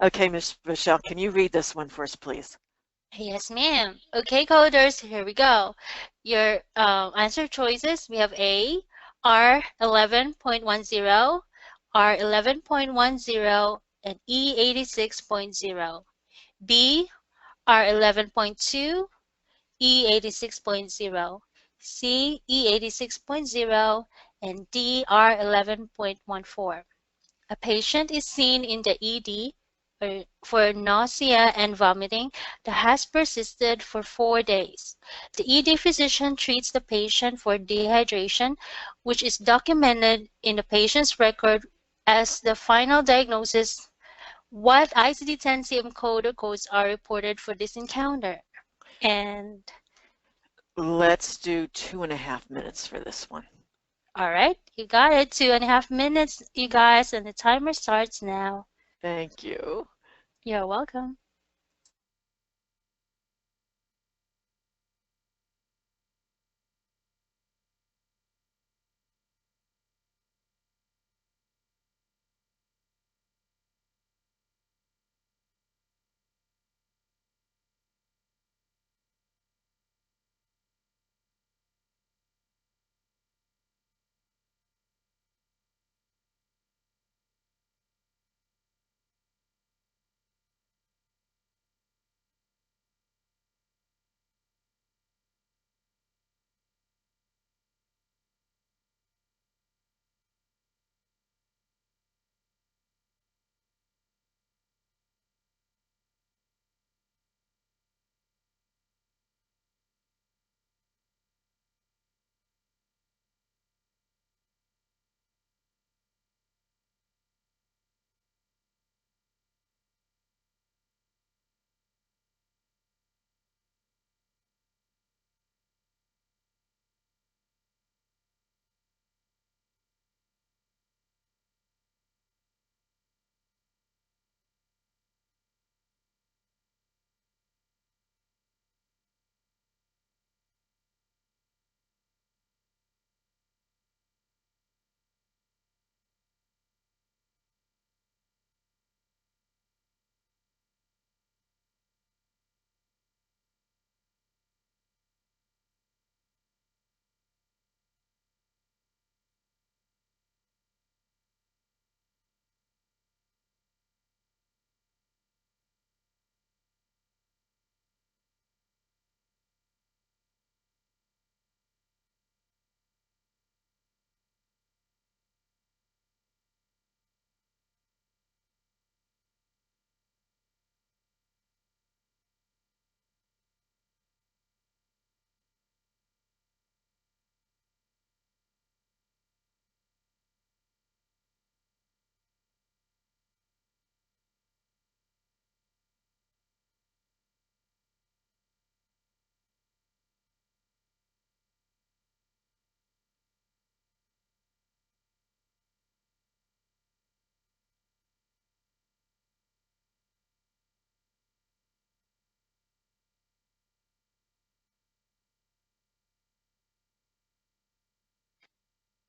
Okay, Miss Michelle, can you read this one for us, please? Yes, ma'am. Okay, coders, here we go. Your answer choices, we have A, R11.10, R11.10, and E86.0. B, R11.2, E86.0. C, E86.0, and D, R11.14. A patient is seen in the ED for nausea and vomiting that has persisted for 4 days. The ED physician treats the patient for dehydration, which is documented in the patient's record as the final diagnosis. What ICD-10 CM codes are reported for this encounter? And Let's do 2.5 minutes for this one. all right, you got it. 2.5 minutes, you guys, and the timer starts now. Thank you. You're welcome.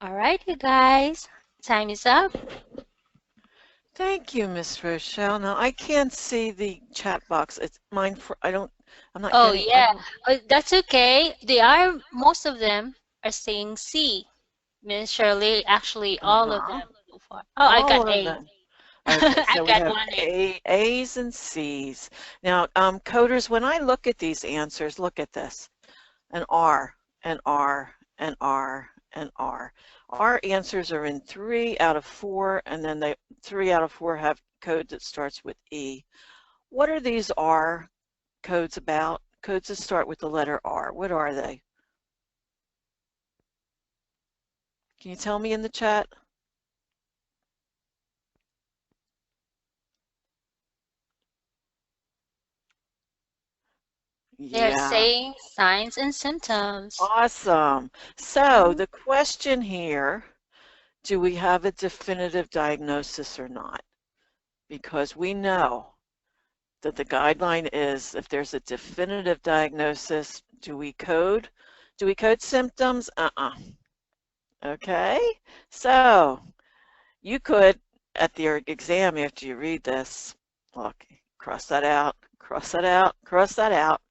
All right, you guys, time is up. Thank you, Miss Rochelle. Now I can't see the chat box. It's mine for I'm not Oh, getting I yeah, don't that's okay. They are, most of them are saying C. Miss Shirley, actually, all of uh-huh. them so far. Oh, I All got of A. them. Okay, I so we got have one A. A's and C's. Now, coders, when I look at these answers, look at this. An R, an R, an R, an R. Our answers are in 3 out of 4, and then 3 out of 4 have code that starts with E. What are these R codes about? Codes that start with the letter R. What are they? Can you tell me in the chat? They're Yeah, saying signs and symptoms. awesome. So Mhm. the question here, do we have a definitive diagnosis or not? Because we know that the guideline is if there's a definitive diagnosis, do we code? Do we code symptoms? Okay, so you could, at the exam after you read this, Look, cross that out, cross that out, cross that out.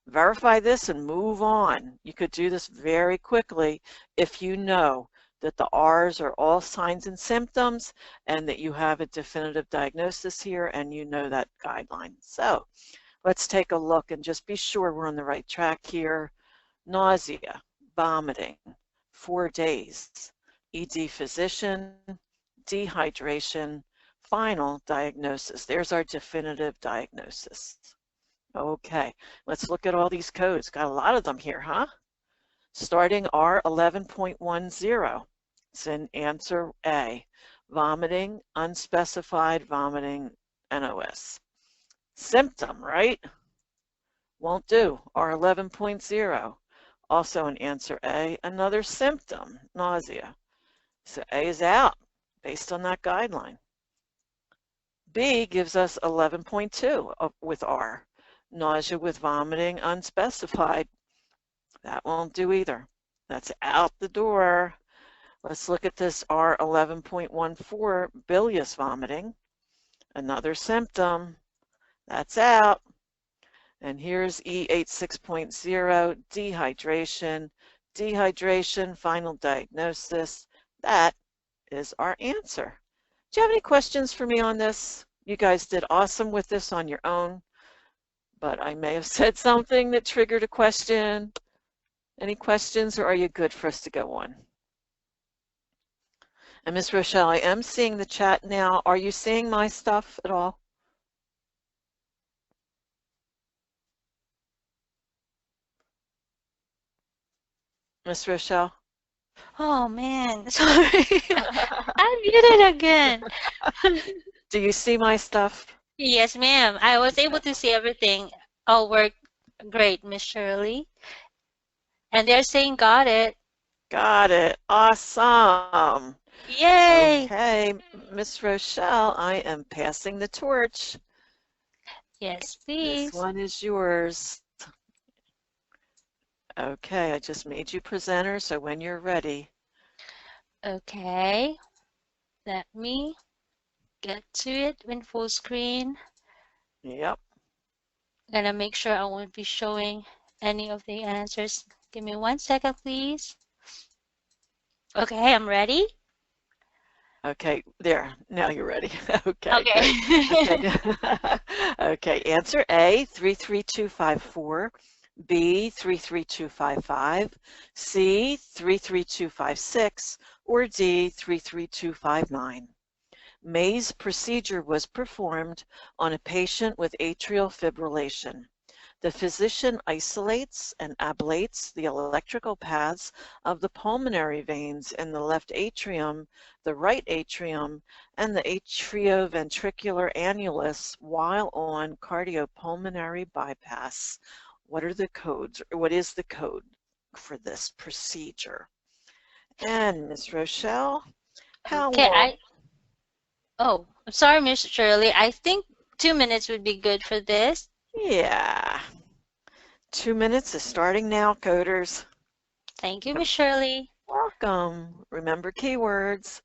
Verify this and move on. You could do this very quickly if you know that the R's are all signs and symptoms and that you have a definitive diagnosis here and you know that guideline. So let's take a look and just be sure we're on the right track here. Nausea, vomiting, 4 days, ED physician, dehydration, final diagnosis. There's our definitive diagnosis. Okay, let's look at all these codes. Got a lot of them here, huh? Starting R11.10. It's in answer A. Vomiting, unspecified vomiting, NOS. Symptom, right? Won't do. R11.0. Also in answer A, another symptom, nausea. So A is out based on that guideline. B gives us 11.2 with R. Nausea with vomiting unspecified. That won't do either. That's out the door. Let's look at this R11.14, bilious vomiting. Another symptom. That's out. And here's E86.0, dehydration. Dehydration, final diagnosis. That is our answer. Do you have any questions for me on this? You guys did awesome with this on your own, but I may have said something that triggered a question. Any questions, or are you good for us to go on? And Miss Rochelle, I am seeing the chat now. Are you seeing my stuff at all? Miss Rochelle? Oh man, sorry. I muted again. Do you see my stuff? Yes, ma'am. I was able to see everything. All worked great, Miss Shirley. And they're saying got it. Got it. Awesome. Yay! Okay, Miss Rochelle, I am passing the torch. Yes, This please. one is yours. Okay, I just made you presenter, so when you're ready. Okay. Let me get to it in full screen. Yep. Gonna make sure I won't be showing any of the answers. Give me 1 second, please. Okay, I'm ready. Okay, there. Now you're ready. Okay, Okay. good. Okay. Okay, answer A, 33254. B, 33255. C, 33256. Or D, 33259. May's procedure was performed on a patient with atrial fibrillation. The physician isolates and ablates the electrical paths of the pulmonary veins in the left atrium, the right atrium, and the atrioventricular annulus while on cardiopulmonary bypass. What are the codes? What is the code for this procedure? And Ms. Rochelle, how Okay, long? oh, I'm sorry, Miss Shirley. I think 2 minutes would be good for this. Yeah. 2 minutes is starting now, coders. Thank you, Miss Shirley. Welcome. Remember keywords.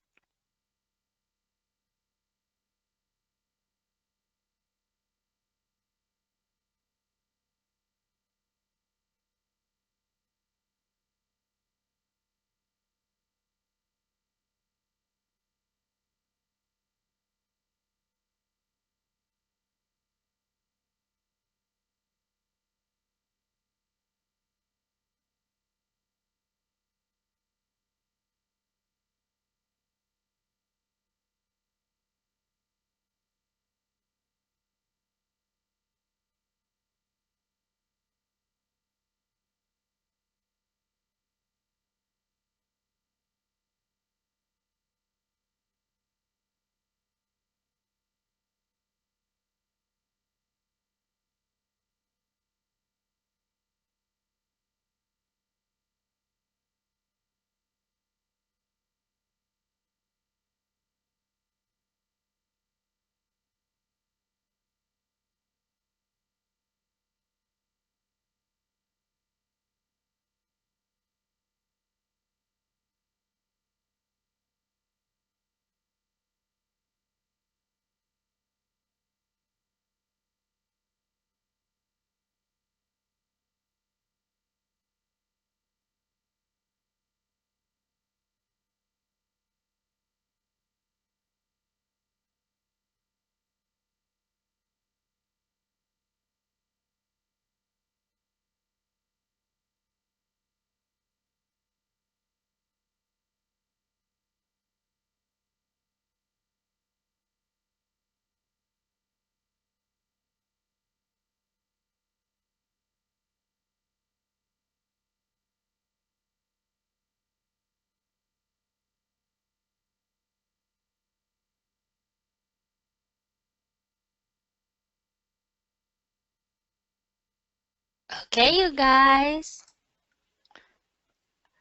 Okay, you guys.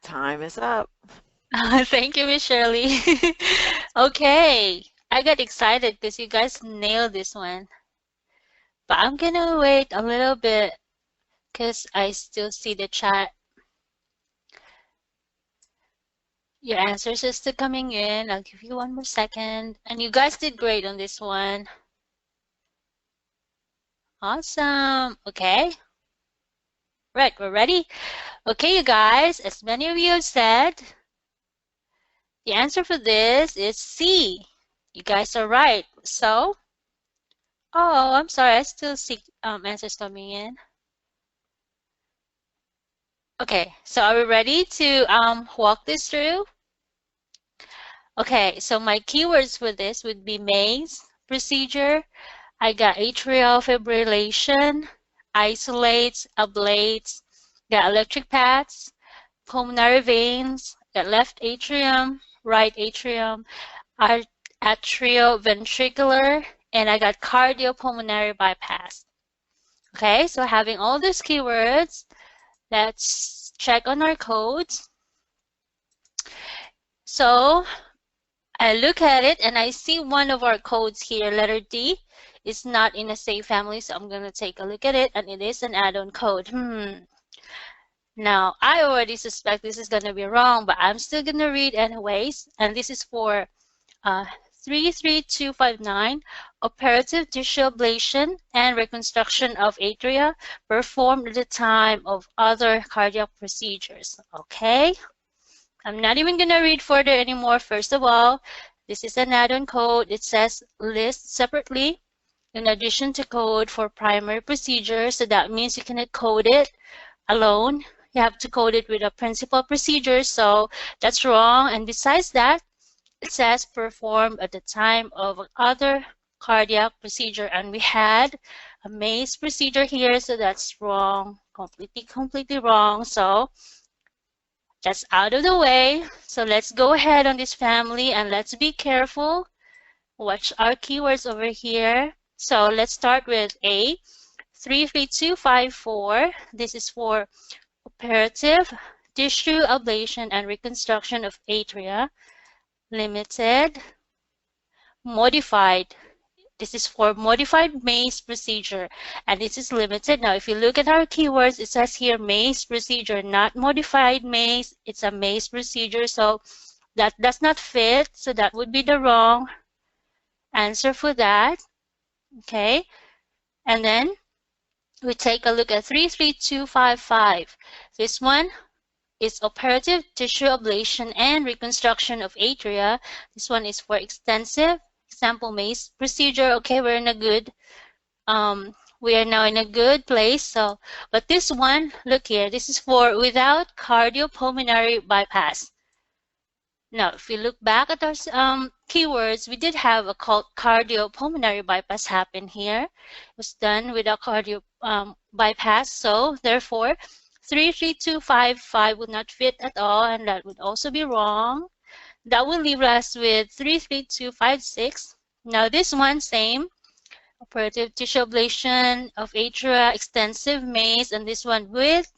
Time is up. Thank you, Miss Shirley. Okay, I got excited because you guys nailed this one. But I'm gonna wait a little bit because I still see the chat. Your answers are still coming in. I'll give you one more second. And you guys did great on this one. Awesome. Okay. Right, we're ready. Okay, you guys, as many of you have said, the answer for this is C. You guys are right. So, oh, I'm sorry, I still see answers coming in. Okay, so are we ready to walk this through? Okay, so my keywords for this would be maze procedure. I got atrial fibrillation, isolates, ablates, got electric paths, pulmonary veins, got left atrium, right atrium, atrioventricular, and I got cardiopulmonary bypass. Okay, so having all these keywords, let's check on our codes. So I look at it and I see one of our codes here, letter D, is not in a safe family, so I'm going to take a look at it, and it is an add-on code. Now, I already suspect this is going to be wrong, but I'm still going to read anyways, and this is for 33259, operative tissue ablation and reconstruction of atria performed at the time of other cardiac procedures. Okay, I'm not even going to read further anymore. First of all, this is an add-on code. It says list separately in addition to code for primary procedures. So that means you cannot code it alone. You have to code it with a principal procedure. So that's wrong. And besides that, it says performed at the time of other cardiac procedure, and we had a maze procedure here, so that's wrong, completely wrong. So that's out of the way. So let's go ahead on this family and let's be careful. Watch our keywords over here. So let's start with A, 33254. This is for operative tissue ablation and reconstruction of atria. Limited, modified. This is for modified maze procedure, and this is limited. Now, if you look at our keywords, it says here maze procedure, not modified maze. It's a maze procedure, so that does not fit. So that would be the wrong answer for that. Okay, and then we take a look at 33255. This one is operative tissue ablation and reconstruction of atria. This one is for extensive example maze procedure. Okay, we're in a good, we are now in a good place. So, but this one, look here, this is for without cardiopulmonary bypass. Now, if we look back at our keywords, we did have a cardiopulmonary bypass happen here. It was done without cardio bypass. So, therefore, 33255 would not fit at all, and that would also be wrong. That will leave us with 33256. Now this one, same. Operative tissue ablation of atria, extensive maze, and this one with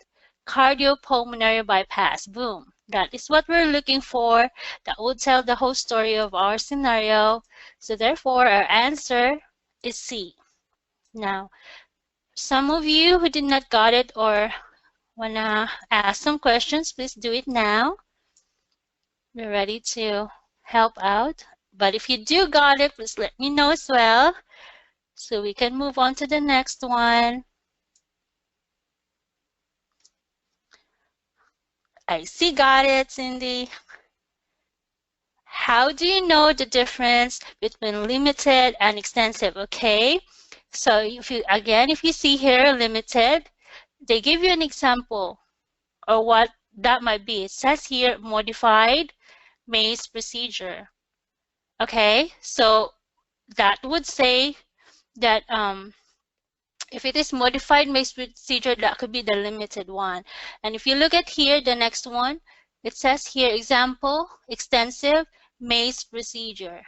cardiopulmonary bypass. Boom. That is what we're looking for. That would tell the whole story of our scenario. So therefore, our answer is C. Now, some of you who did not got it or wanna ask some questions, please do it now. We're ready to help out. But if you do got it, please let me know as well so we can move on to the next one. I see got it, Cindy. How do you know the difference between limited and extensive? Okay, so if you see here limited, they give you an example or what that might be. It says here modified maze procedure. Okay, so that would say that if it is modified maze procedure, that could be the limited one. And if you look at here, the next one, it says here example, extensive maze procedure.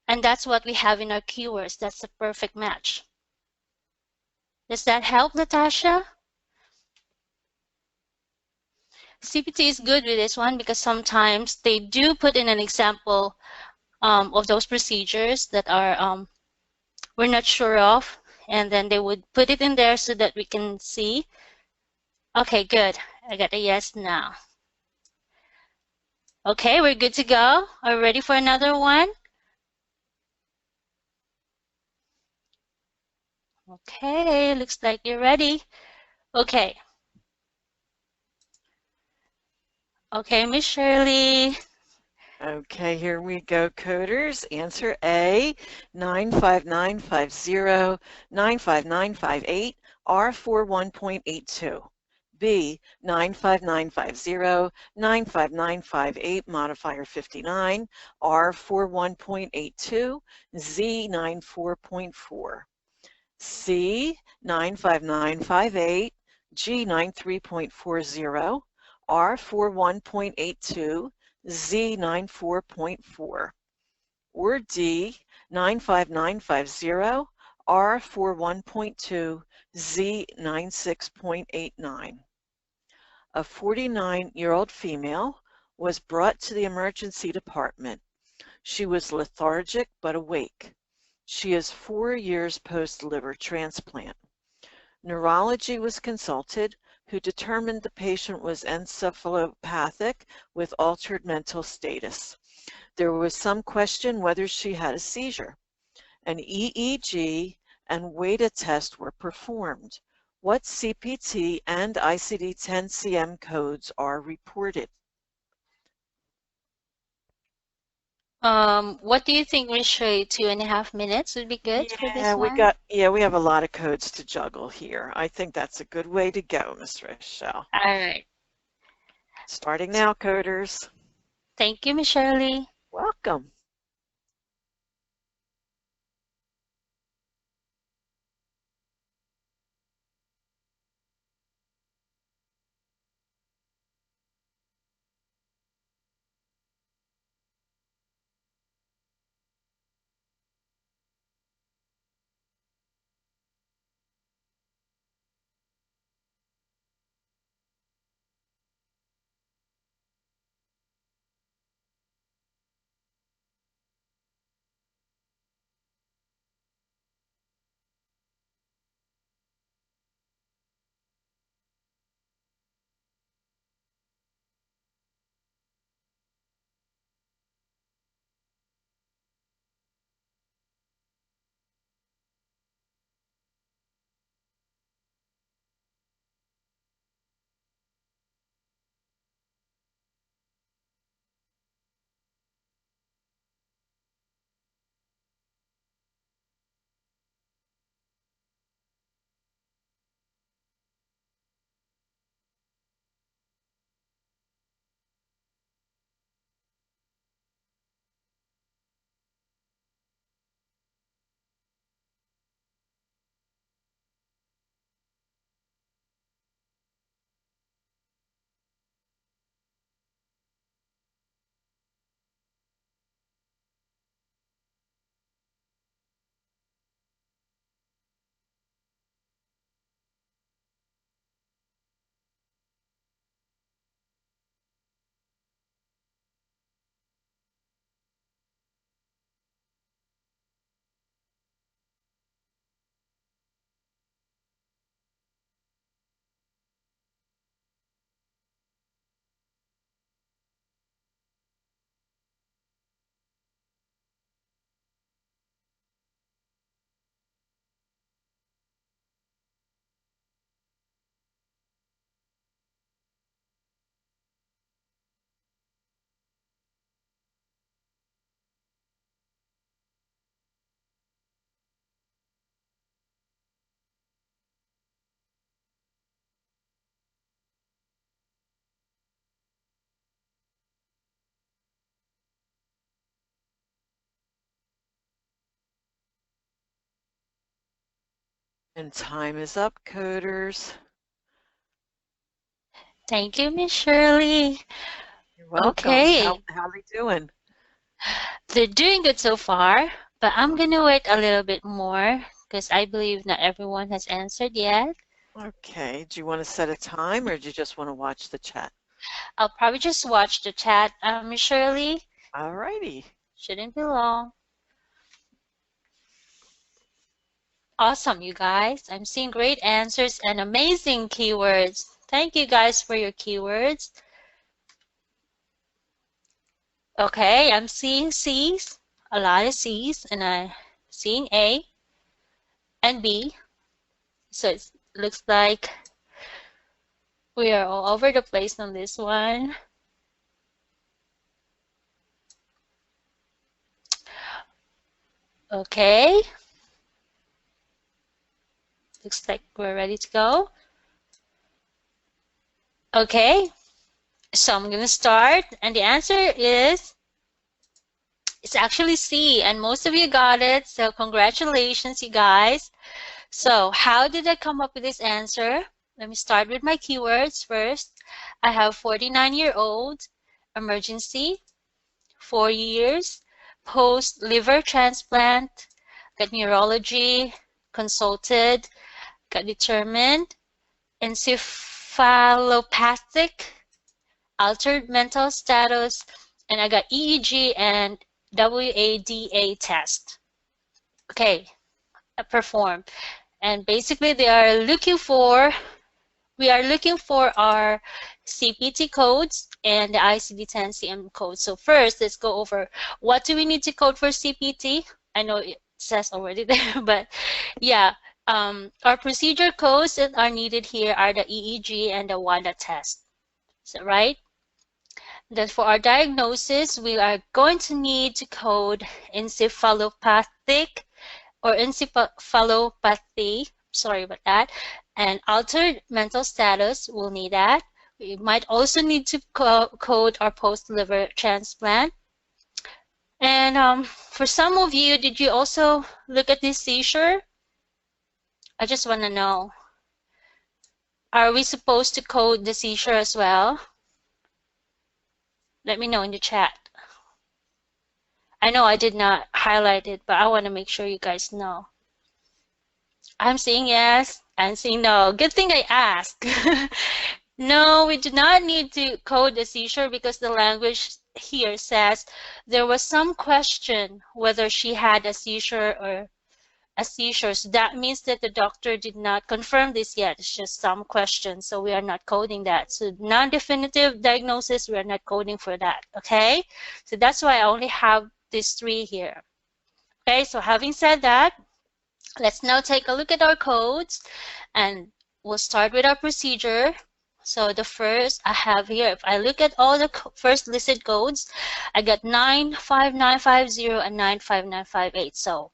And that's what we have in our keywords. That's a perfect match. Does that help, Natasha? CPT is good with this one because sometimes they do put in an example of those procedures that are we're not sure of, and then they would put it in there so that we can see. Okay, good. I got a yes now. Okay, we're good to go. Are we ready for another one? Okay, looks like you're ready. Okay. Okay, Miss Shirley. Okay, here we go, coders. Answer A, 95950, 95958, R41.82. B, 95950, 95958, modifier 59, R41.82, Z94.4. C, 95958, G93.40, R41.82, Z94.4, or D, 95950, R41.2, Z96.89. A 49-year-old female was brought to the emergency department. She was lethargic but awake. She is 4 years post-liver transplant. Neurology was consulted, who determined the patient was encephalopathic with altered mental status. There was some question whether she had a seizure. An EEG and WADA test were performed. What CPT and ICD-10-CM codes are reported? What do you think, Miss Shirley? 2.5 minutes would be good for this one? We have a lot of codes to juggle here. I think that's a good way to go, Ms. Rochelle. All right. Starting now, coders. Thank you, Miss Shirley. Welcome. And time is up, coders. Thank you, Miss Shirley. You're welcome. Okay. How are they doing? They're doing good so far, but I'm gonna wait a little bit more because I believe not everyone has answered yet. Okay, do you want to set a time or do you just want to watch the chat? I'll probably just watch the chat, Shirley. Alrighty. Shouldn't be long. Awesome, you guys. I'm seeing great answers and amazing keywords. Thank you guys for your keywords. Okay, I'm seeing C's, a lot of C's, and I'm seeing A and B. So it looks like we are all over the place on this one. Okay. Looks like we're ready to go. Okay. So I'm going to start, and the answer is, it's actually C, and most of you got it, so congratulations, you guys. So how did I come up with this answer? Let me start with my keywords first. I have 49-year-old, emergency, 4 years, post-liver transplant, got neurology, consulted, got determined, encephalopathic, altered mental status, and I got EEG and WADA test. Okay, I performed. And basically we are looking for our CPT codes and the ICD-10-CM code. So first, let's go over what do we need to code for CPT. I know it says already there, but yeah, our procedure codes that are needed here are the EEG and the WADA test. So right? Then for our diagnosis, we are going to need to code encephalopathic or encephalopathy, sorry about that, and altered mental status, we'll need that. We might also need to code our post-liver transplant. And for some of you, did you also look at this seizure? I just want to know, are we supposed to code the seizure as well? Let me know in the chat. I know I did not highlight it, but I want to make sure you guys know. I'm saying yes, I'm saying no. Good thing I asked. No, we do not need to code the seizure because the language here says there was some question whether she had a seizure or a seizure. So that means that the doctor did not confirm this yet. It's just some question. So we are not coding that. So non-definitive diagnosis, we are not coding for that. Okay? So that's why I only have these three here. Okay, so having said that, let's now take a look at our codes and we'll start with our procedure. So the first I have here, if I look at all the first listed codes, I got 95950 and 95958. So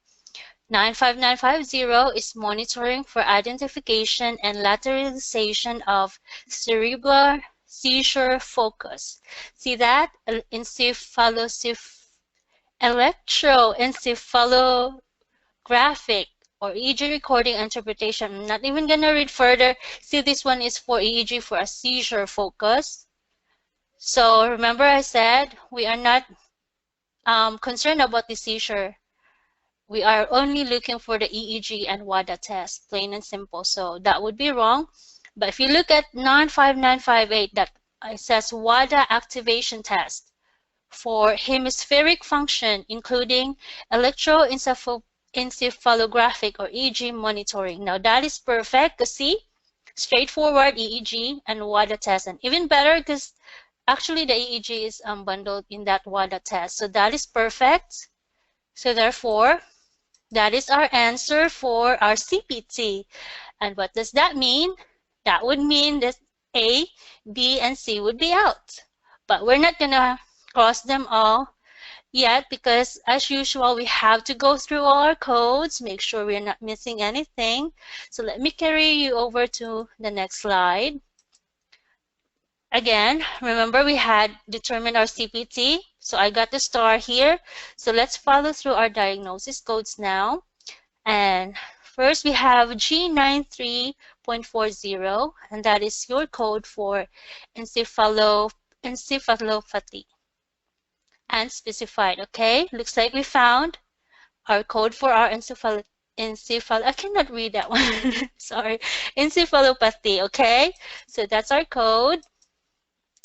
95950 is monitoring for identification and lateralization of cerebral seizure focus. See that? Electroencephalographic or EEG recording interpretation. I'm not even going to read further. See, this one is for EEG for a seizure focus. So remember I said we are not concerned about the seizure. We are only looking for the EEG and WADA test, plain and simple. So that would be wrong. But if you look at 95958, that it says WADA activation test for hemispheric function, including electroencephalographic or EEG monitoring. Now that is perfect because see, straightforward EEG and WADA test, and even better because actually the EEG is bundled in that WADA test. So that is perfect. So therefore, that is our answer for our CPT. And what does that mean? That would mean that A, B, and C would be out. But we're not going to cross them all yet because as usual, we have to go through all our codes, make sure we're not missing anything. So let me carry you over to the next slide. Again, remember we had determined our CPT. So I got the star here. So let's follow through our diagnosis codes now. And first we have G93.40, and that is your code for encephalopathy. And specified, okay? Looks like we found our code for our I cannot read that one. Sorry. Encephalopathy, okay? So that's our code.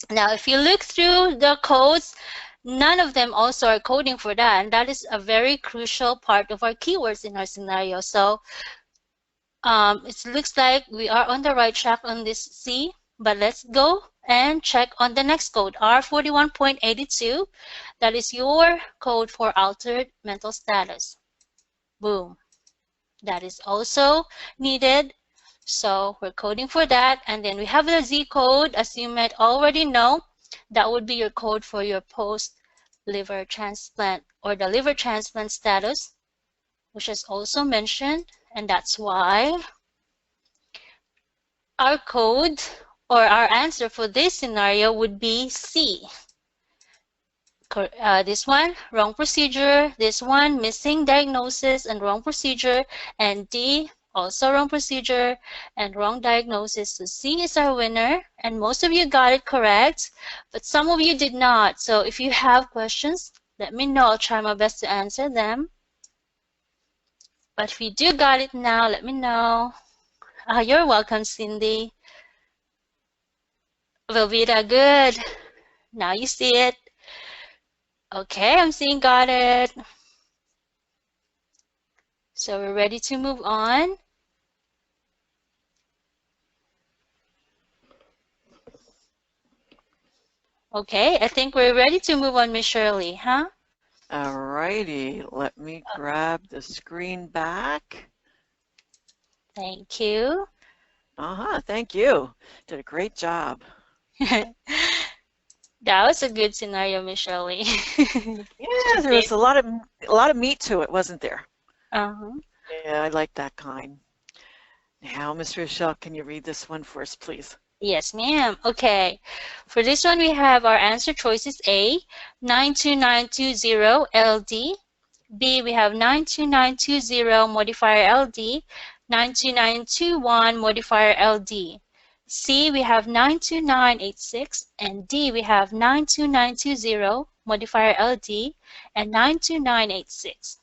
Now, if you look through the codes, none of them also are coding for that. And that is a very crucial part of our keywords in our scenario. So it looks like we are on the right track on this C, but let's go and check on the next code, R41.82. That is your code for altered mental status. Boom. That is also needed. So we're coding for that. And then we have the Z code, as you might already know. That would be your code for your post-liver transplant or the liver transplant status, which is also mentioned. And that's why our code or our answer for this scenario would be C. This one, wrong procedure. This one, missing diagnosis and wrong procedure. And D, also wrong procedure and wrong diagnosis. So C is our winner. And most of you got it correct, but some of you did not. So if you have questions, let me know. I'll try my best to answer them. But if you do got it now, let me know. You're welcome, Cindy. Velveeta, good. Now you see it. Okay, I'm seeing got it. So we're ready to move on. Okay, I think we're ready to move on, Miss Shirley, huh? All righty, let me grab the screen back. Thank you. Thank you. Did a great job. That was a good scenario, Miss Shirley. Yeah, there was a lot of meat to it, wasn't there? Uh-huh. Yeah, I like that kind. Now, Miss Rochelle, can you read this one for us, please? Yes, ma'am. Okay. For this one, we have our answer choices A, 92920 LD. B, we have 92920 modifier LD, 92921 modifier LD. C, we have 92986, and D, we have 92920 modifier LD and 92986.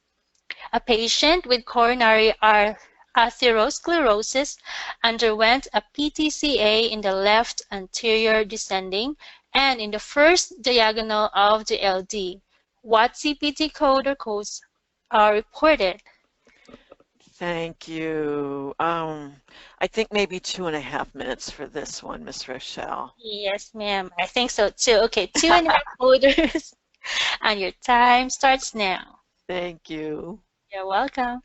A patient with coronary atherosclerosis underwent a PTCA in the left anterior descending and in the first diagonal of the LD. What CPT code or codes are reported? Thank you. I think maybe 2.5 minutes for this one, Miss Rochelle. Yes, ma'am. I think so too. Okay, 2.5 coders. And your time starts now. Thank you. You're welcome.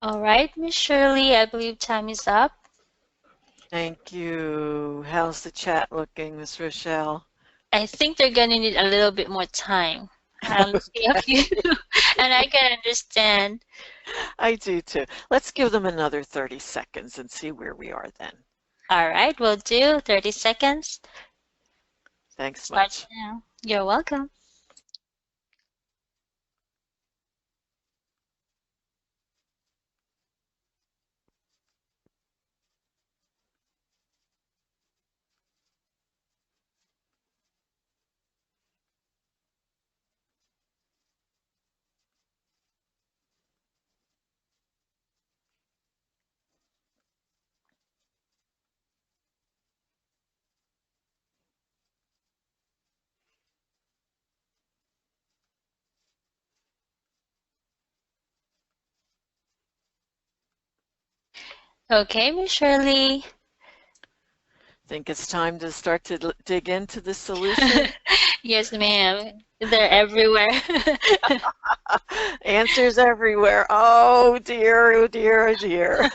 All right, Miss Shirley, I believe time is up. Thank you. How's the chat looking, Miss Rochelle? I think they're gonna need a little bit more time. I only see a few, and I can understand. I do too. Let's give them another 30 seconds and see where we are then. All right, we'll do 30 seconds. Thanks Start much. now. You're welcome. Okay, Miss Shirley. Think it's time to start to dig into the solution? Yes, ma'am. They're everywhere. Answers everywhere. Oh dear, oh dear, oh dear.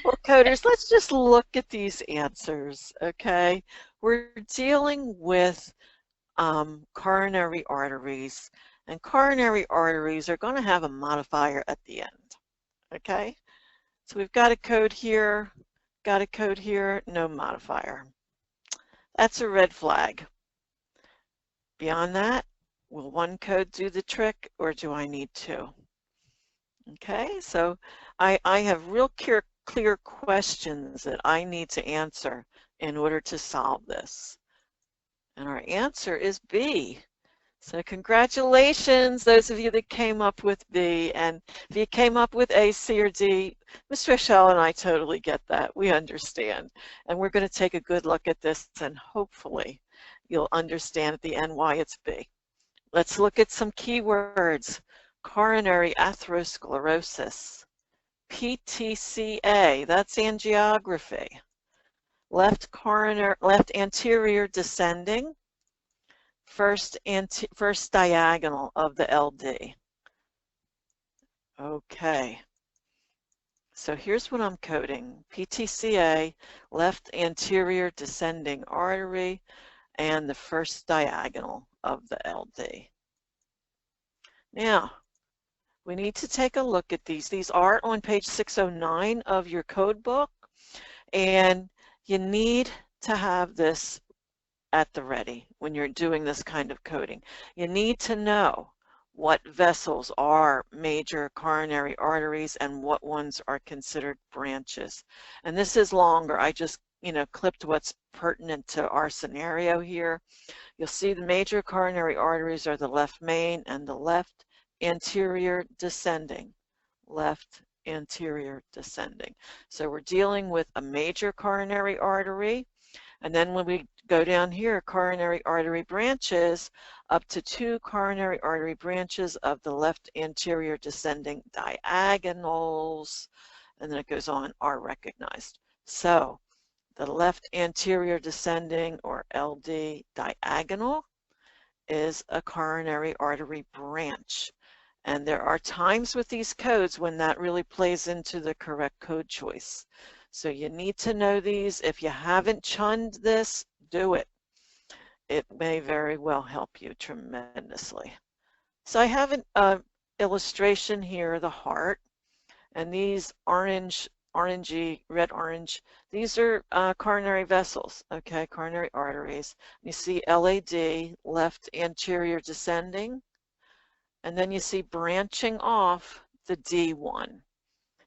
Well, coders, let's just look at these answers, okay? We're dealing with coronary arteries, and coronary arteries are going to have a modifier at the end, okay? So we've got a code here, no modifier. That's a red flag. Beyond that, will one code do the trick, or do I need two? Okay, so I have real clear questions that I need to answer in order to solve this. And our answer is B. So congratulations, those of you that came up with B. And if you came up with A, C, or D, Ms. Rochelle and I totally get that. We understand. And we're going to take a good look at this, and hopefully you'll understand at the end why it's B. Let's look at some keywords. Coronary atherosclerosis. PTCA, that's angiography. Left anterior descending. First diagonal of the LD. Okay. So here's what I'm coding. PTCA, left anterior descending artery, and the first diagonal of the LD. Now, we need to take a look at these. These are on page 609 of your code book, and you need to have this at the ready when you're doing this kind of coding. You need to know what vessels are major coronary arteries and what ones are considered branches. And this is longer. I just, clipped what's pertinent to our scenario here. You'll see the major coronary arteries are the left main and the left anterior descending. Left anterior descending. So we're dealing with a major coronary artery. And then when we go down here, coronary artery branches, up to 2 coronary artery branches of the left anterior descending diagonals, and then it goes on, are recognized. So the left anterior descending, or LD diagonal, is a coronary artery branch. And there are times with these codes when that really plays into the correct code choice. So you need to know these. If you haven't chunned this, do it. It may very well help you tremendously. So I have an illustration here, the heart, and these orangey, red orange, these are coronary vessels, okay, coronary arteries. You see LAD, left anterior descending, and then you see branching off the D1.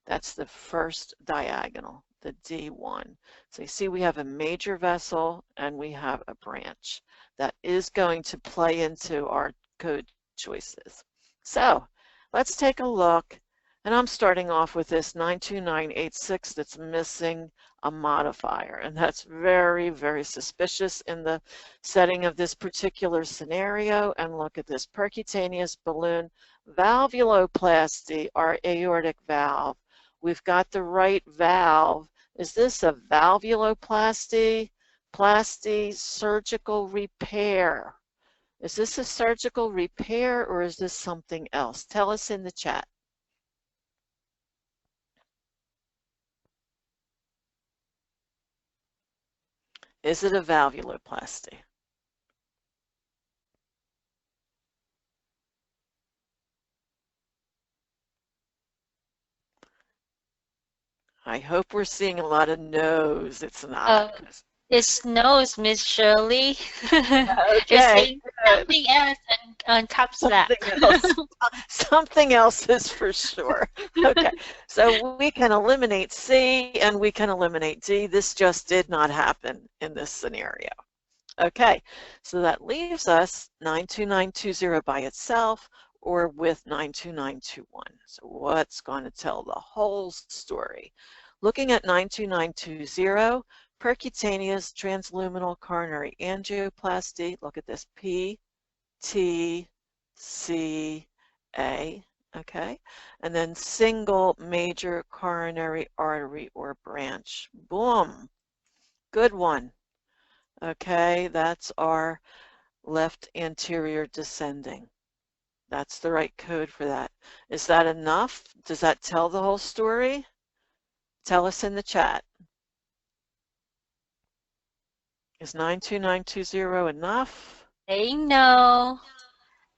That's the first diagonal, the D1. So you see we have a major vessel and we have a branch. That is going to play into our code choices. So let's take a look. And I'm starting off with this 92986 that's missing a modifier. And that's very, very suspicious in the setting of this particular scenario. And look at this percutaneous balloon valvuloplasty, our aortic valve. We've got the right valve. Is this a valvuloplasty? Plasty surgical repair. Is this a surgical repair or is this something else? Tell us in the chat. Is it a valvuloplasty? I hope we're seeing a lot of no's. It's not. It's nose, Miss Shirley. You're Okay, saying good. something else on caps lock. Something else. Something else is for sure. Okay, so we can eliminate C and we can eliminate D. This just did not happen in this scenario. Okay, so that leaves us 92920 by itself or with 92921. So what's going to tell the whole story? Looking at 92920, percutaneous transluminal coronary angioplasty. Look at this, P, T, C, A, okay? And then single major coronary artery or branch. Boom, good one. Okay, that's our left anterior descending. That's the right code for that. Is that enough? Does that tell the whole story? Tell us in the chat. Is 92920 enough? Saying no.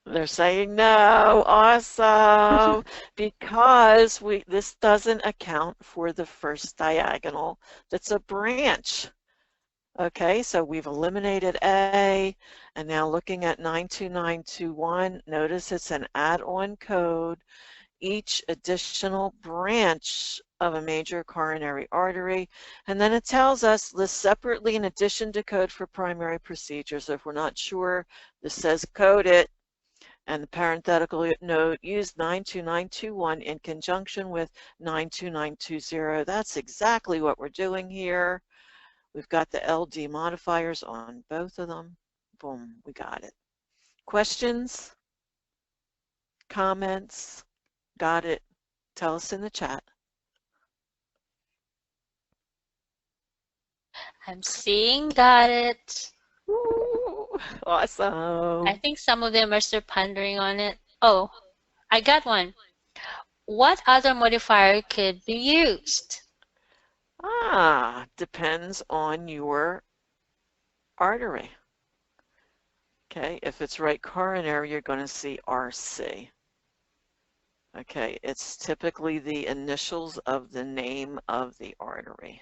They're saying no. Awesome. Because this doesn't account for the first diagonal that's a branch. Okay, so we've eliminated A, and now looking at 92921, notice it's an add-on code. Each additional branch of a major coronary artery, and then it tells us list separately in addition to code for primary procedures. If we're not sure, this says code it, and the parenthetical note, use 92921 in conjunction with 92920. That's exactly what we're doing here. We've got the LD modifiers on both of them. Boom, we got it. Questions? Comments? Got it? Tell us in the chat. I'm seeing got it. Ooh, awesome. I think some of them are still pondering on it. Oh, I got one. What other modifier could be used? Depends on your artery. Okay, if it's right coronary, you're going to see RC. Okay, it's typically the initials of the name of the artery.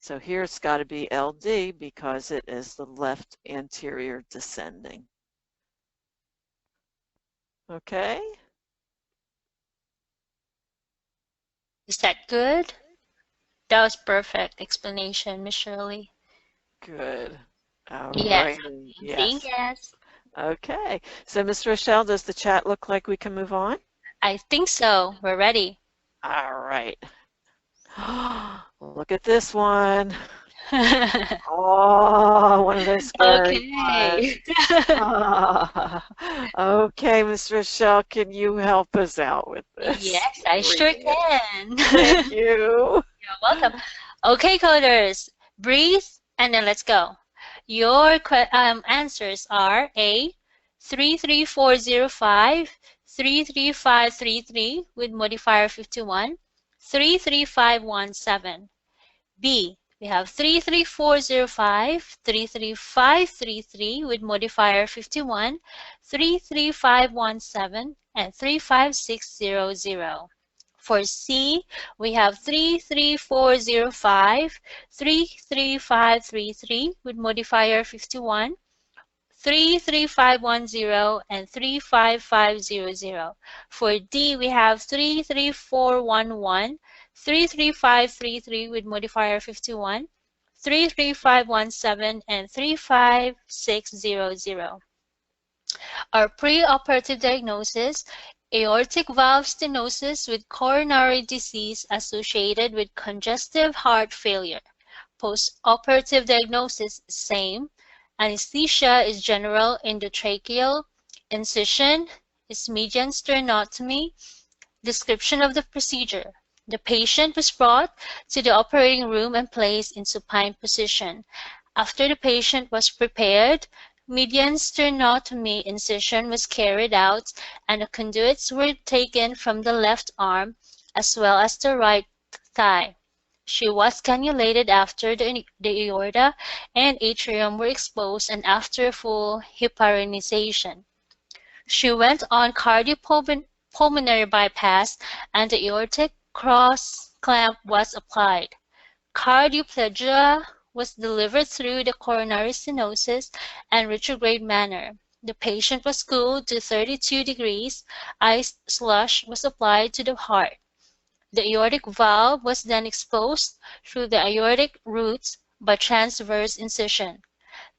So here it's got to be LD because it is the left anterior descending. Okay? Is that good? That was perfect explanation, Miss Shirley. Good. All Yes. right. Yes. Yes. Okay. So, Ms. Rochelle, does the chat look like we can move on? I think so. We're ready. All right. Look at this one. Oh, one of those scary ones. Okay, Ms. Rochelle, can you help us out with this? Yes, I sure can. Thank you. You're welcome. Okay, coders, breathe and then let's go. Your answers are A, 33405, 33533 with modifier 51, 33517. B, we have 33405, 33533 with modifier 51, 33517, and 35600. For C, we have 33405, 33533 with modifier 51, 33510, and 35500. For D, we have 33411, 33533 with modifier 51, 33517, and 35600. Our preoperative diagnosis: aortic valve stenosis with coronary disease associated with congestive heart failure. Postoperative diagnosis: same. Anesthesia is general endotracheal. Incision is median sternotomy. Description of the procedure: the patient was brought to the operating room and placed in supine position. After the patient was prepared, median sternotomy incision was carried out and the conduits were taken from the left arm as well as the right thigh. She was cannulated after the aorta and atrium were exposed and after full heparinization. She went on cardiopulmonary bypass and the aortic cross clamp was applied. Cardioplegia was delivered through the coronary stenosis and retrograde manner. The patient was cooled to 32 degrees. Ice slush was applied to the heart. The aortic valve was then exposed through the aortic roots by transverse incision.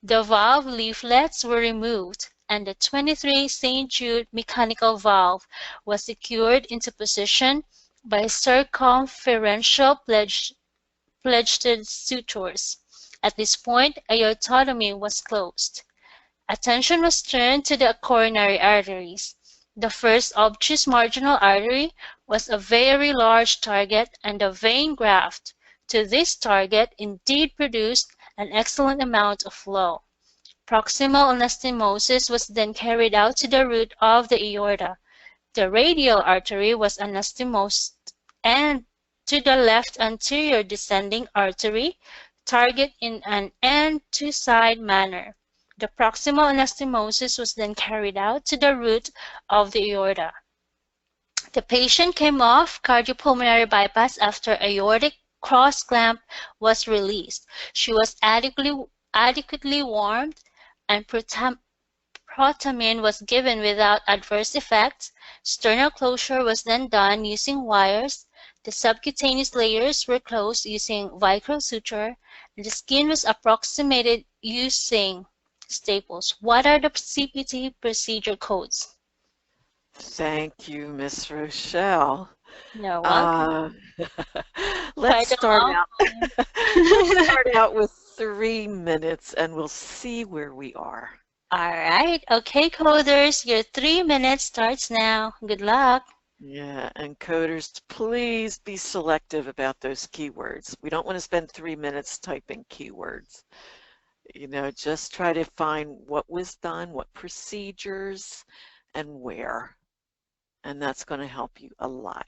The valve leaflets were removed, and the 23 St. Jude mechanical valve was secured into position by circumferential pledged sutures. At this point, aortotomy was closed. Attention was turned to the coronary arteries. The first obtuse marginal artery was a very large target, and the vein graft to this target indeed produced an excellent amount of flow. Proximal anastomosis was then carried out to the root of the aorta. The radial artery was anastomosed, and to the left anterior descending artery, target in an end-to-side manner. The proximal anastomosis was then carried out to the root of the aorta. The patient came off cardiopulmonary bypass after aortic cross clamp was released. She was adequately warmed, and protamine was given without adverse effects. Sternal closure was then done using wires. The subcutaneous layers were closed using vicryl suture, and the skin was approximated using staples. What are the CPT procedure codes? Thank you, Miss Rochelle. You're welcome. Let's Quite a start long out. one. Let's start out with 3 minutes, and we'll see where we are. All right. Okay, coders, your 3 minutes starts now. Good luck. Yeah, and coders, please be selective about those keywords. We don't want to spend 3 minutes typing keywords. You know, just try to find what was done, what procedures, and where. And that's going to help you a lot.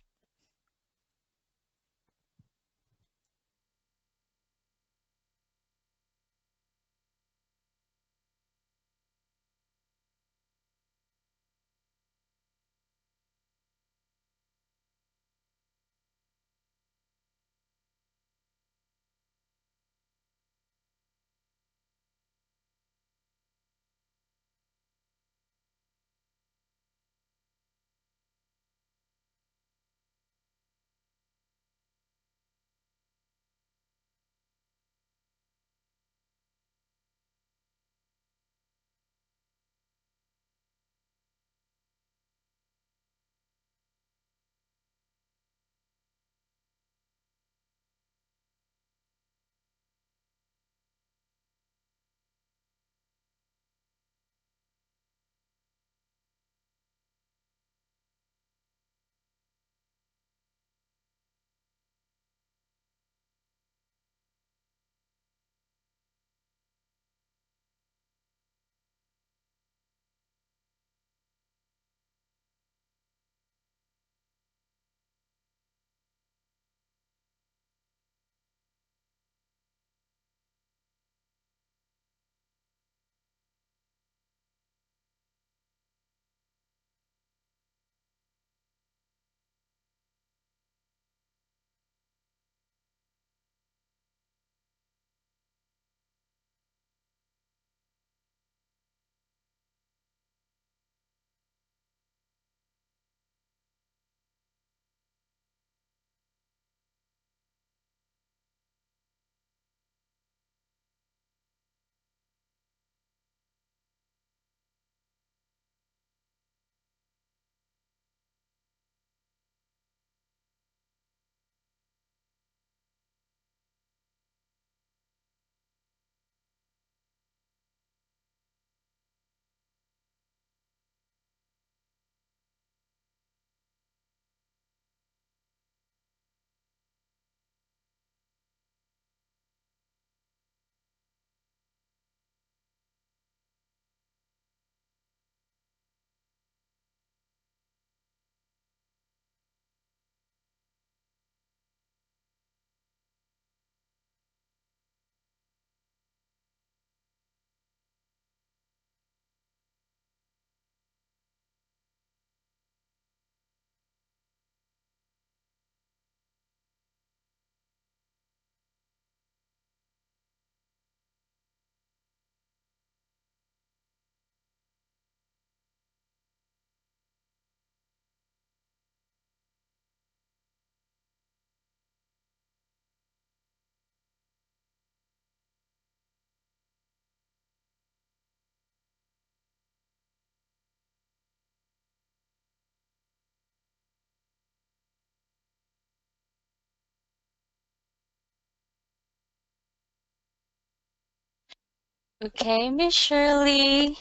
Okay, Miss Shirley.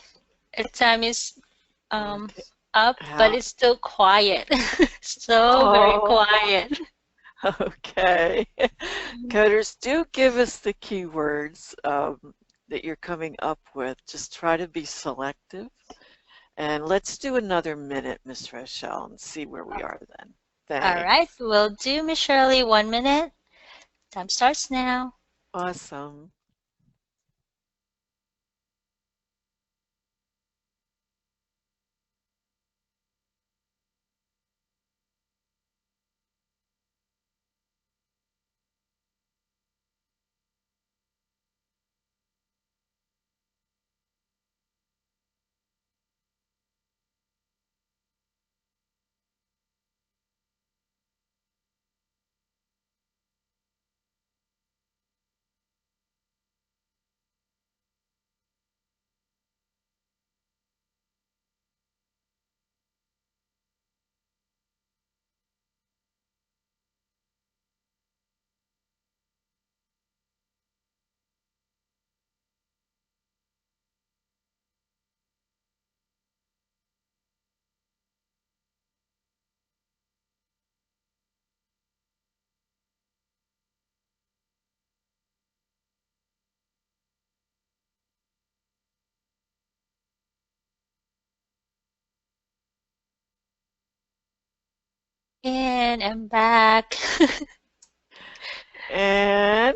Our time is Okay. up, but How? it's still quiet. So very Oh, quiet. okay. Coders, do give us the keywords that you're coming up with. Just try to be selective. And let's do another minute, Miss Rochelle, and see where we are then. All right, Thanks. we'll do Miss Shirley 1 minute. Time starts now. Awesome. And I'm back. And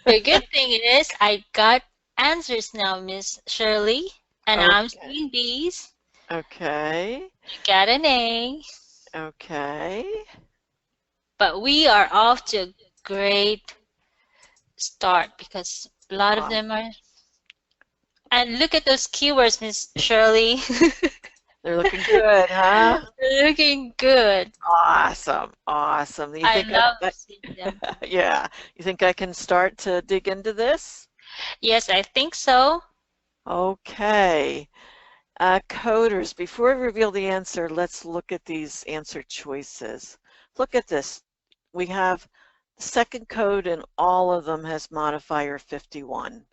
The good thing is I got answers now, Miss Shirley, and I'm okay, seeing these. okay, You got an A, okay. but we are off to a great start because a lot of Aw- them are. And look at those keywords, Miss Shirley. They're looking good, huh? Looking good. Awesome, awesome. You I think love seeing them. yeah, you think I can start to dig into this? Yes, I think so. Okay. Coders, before we reveal the answer, let's look at these answer choices. Look at this. We have the second code and all of them has modifier 51.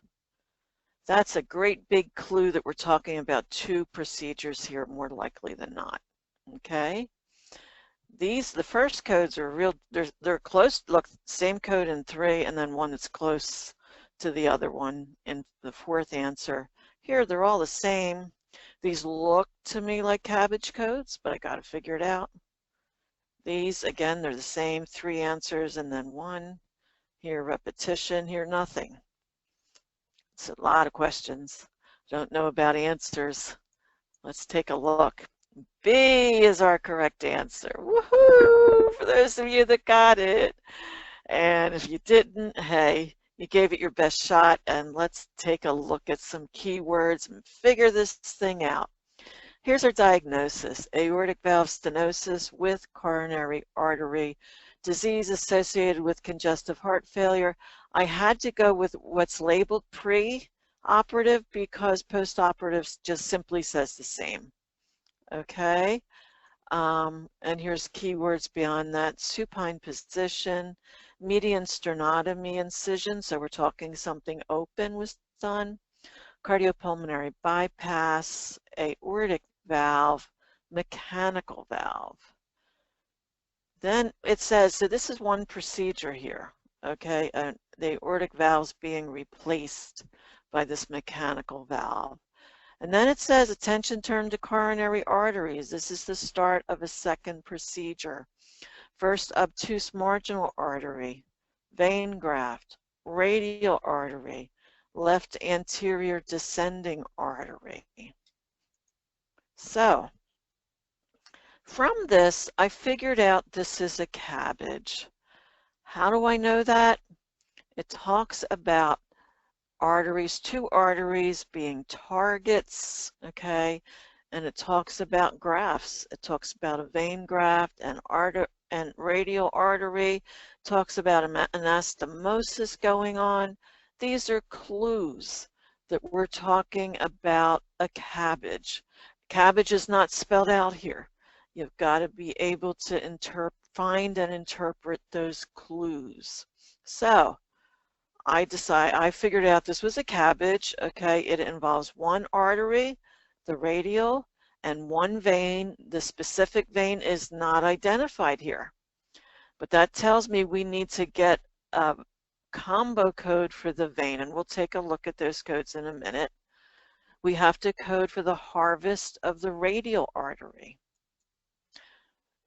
That's a great big clue that we're talking about two procedures here more likely than not. Okay. The first codes are real, they're close, look, same code in 3 and then one that's close to the other one in the fourth answer. Here, they're all the same. These look to me like cabbage codes, but I got to figure it out. These, again, they're the same, 3 answers and then 1. Here, repetition, here, nothing. It's a lot of questions. Don't know about answers. Let's take a look. B is our correct answer. Woohoo! For those of you that got it. And if you didn't, hey, you gave it your best shot. And let's take a look at some keywords and figure this thing out. Here's our diagnosis: aortic valve stenosis with coronary artery disease associated with congestive heart failure. I had to go with what's labeled pre-operative because post-operative just simply says the same. Okay, and here's keywords beyond that: supine position, median sternotomy incision, so we're talking something open was done, cardiopulmonary bypass, aortic valve, mechanical valve. Then it says, so this is one procedure here, okay, the aortic valve's being replaced by this mechanical valve. And then it says attention turned to coronary arteries. This is the start of a second procedure. First, obtuse marginal artery, vein graft, radial artery, left anterior descending artery. So from this, I figured out this is a cabbage. How do I know that? It talks about arteries, two arteries being targets, okay? And it talks about grafts. It talks about a vein graft and radial artery, talks about anastomosis going on. These are clues that we're talking about a cabbage. Cabbage is not spelled out here. You've got to be able to find and interpret those clues. So I figured out this was a CABG, okay? It involves one artery, the radial, and one vein. The specific vein is not identified here. But that tells me we need to get a combo code for the vein, and we'll take a look at those codes in a minute. We have to code for the harvest of the radial artery.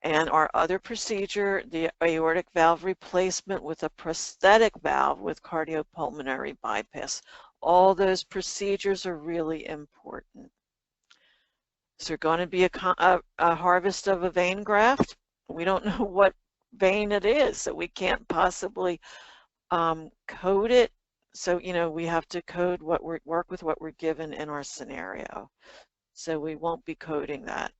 And our other procedure, the aortic valve replacement with a prosthetic valve with cardiopulmonary bypass. All those procedures are really important. Is there going to be a harvest of a vein graft? We don't know what vein it is, so we can't possibly code it. So, we have to code work with what we're given in our scenario. So we won't be coding that.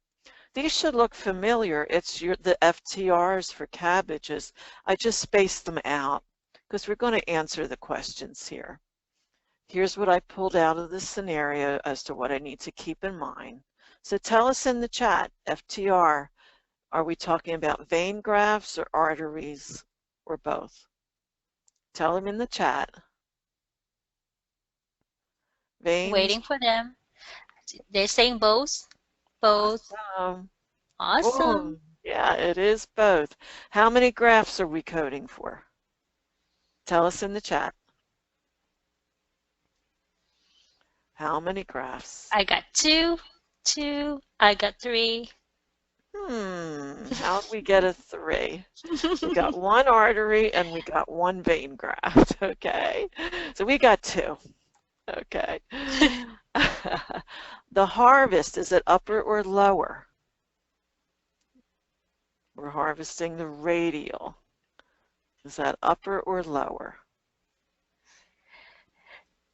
These should look familiar. It's the FTRs for cabbages. I just spaced them out because we're going to answer the questions here. Here's what I pulled out of the scenario as to what I need to keep in mind. So tell us in the chat, FTR, are we talking about vein grafts or arteries or both? Tell them in the chat. Veins. Waiting for them. They're saying both. Both. Awesome. Boom. Yeah, it is both. How many grafts are we coding for? Tell us in the chat. How many grafts? I got two. I got 3. How'd we get a 3? We got one artery and we got one vein graft. Okay. So we got 2. Okay. The harvest, is it upper or lower? We're harvesting the radial. Is that upper or lower?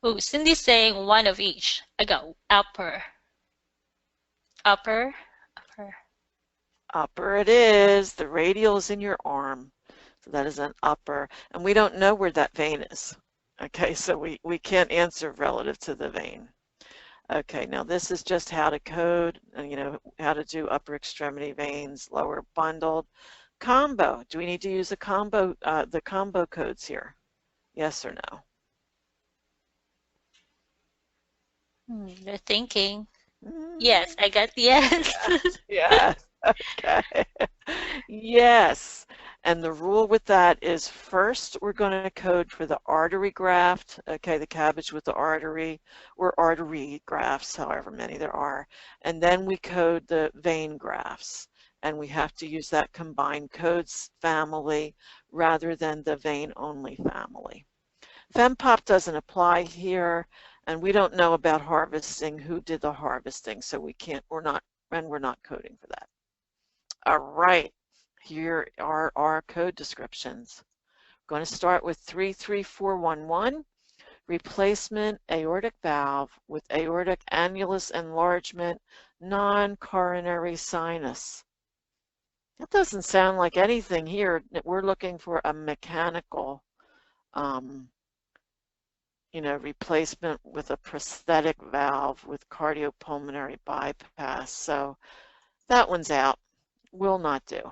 Ooh, Cindy's saying one of each. I got upper. Upper. Upper it is. The radial is in your arm. So that is an upper. And we don't know where that vein is. Okay, so we can't answer relative to the vein. Okay, now this is just how to code, how to do upper extremity veins, lower bundled. Combo, do we need to use the combo codes here? Yes or no? They're thinking. Yes, I got yes. Yes. Okay. Yes. And the rule with that is first we're going to code for the artery graft, okay, the cabbage with the artery, or artery grafts, however many there are. And then we code the vein grafts. And we have to use that combined codes family rather than the vein only family. FEMPOP doesn't apply here, and we don't know about harvesting, who did the harvesting, so we're not coding for that. All right, here are our code descriptions. We're going to start with 33411, replacement aortic valve with aortic annulus enlargement, non-coronary sinus. That doesn't sound like anything here. We're looking for a mechanical replacement with a prosthetic valve with cardiopulmonary bypass. So that one's out. Will not do.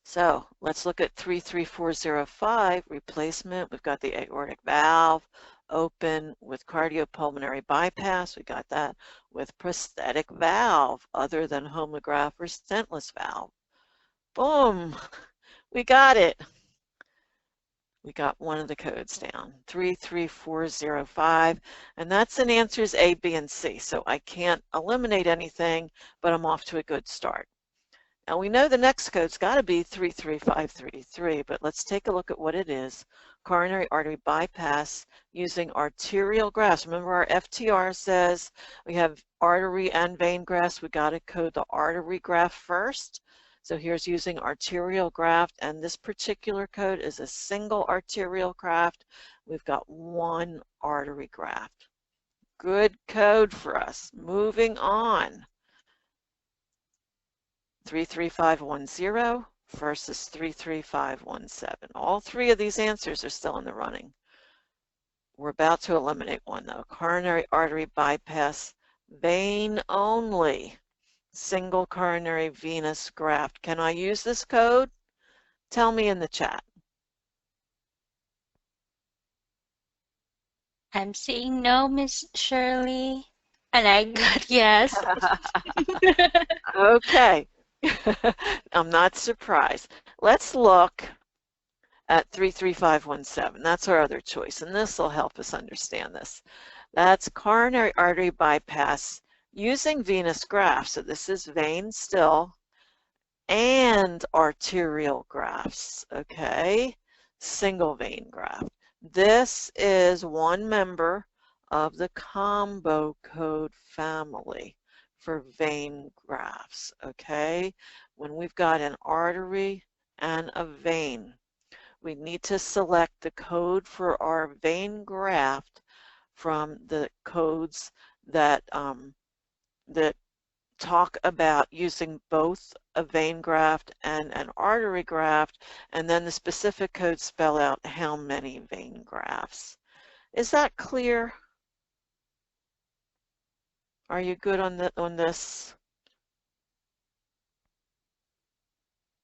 So let's look at 33405, replacement. We've got the aortic valve open with cardiopulmonary bypass. We got that with prosthetic valve other than homograph or stentless valve. Boom, we got it. We got one of the codes down, 33405, and that's in answers A, B, and C. So I can't eliminate anything, but I'm off to a good start. Now we know the next code's got to be 33533, but let's take a look at what it is. Coronary artery bypass using arterial grafts. Remember our FTR says we have artery and vein grafts. We got to code the artery graft first. So here's using arterial graft, and this particular code is a single arterial graft. We've got one artery graft. Good code for us. Moving on. 33510 versus 33517. All three of these answers are still in the running. We're about to eliminate one though. Coronary artery bypass, vein only. Single coronary venous graft. Can I use this code? Tell me in the chat. I'm seeing no, Miss Shirley. And I got yes. Okay. I'm not surprised. Let's look at 33517. That's our other choice, and this will help us understand this. That's coronary artery bypass using venous grafts. So this is vein still and arterial grafts, okay? Single vein graft. This is one member of the combo code family for vein grafts, okay? When we've got an artery and a vein, we need to select the code for our vein graft from the codes that that talk about using both a vein graft and an artery graft, and then the specific codes spell out how many vein grafts. Is that clear? Are you good on this?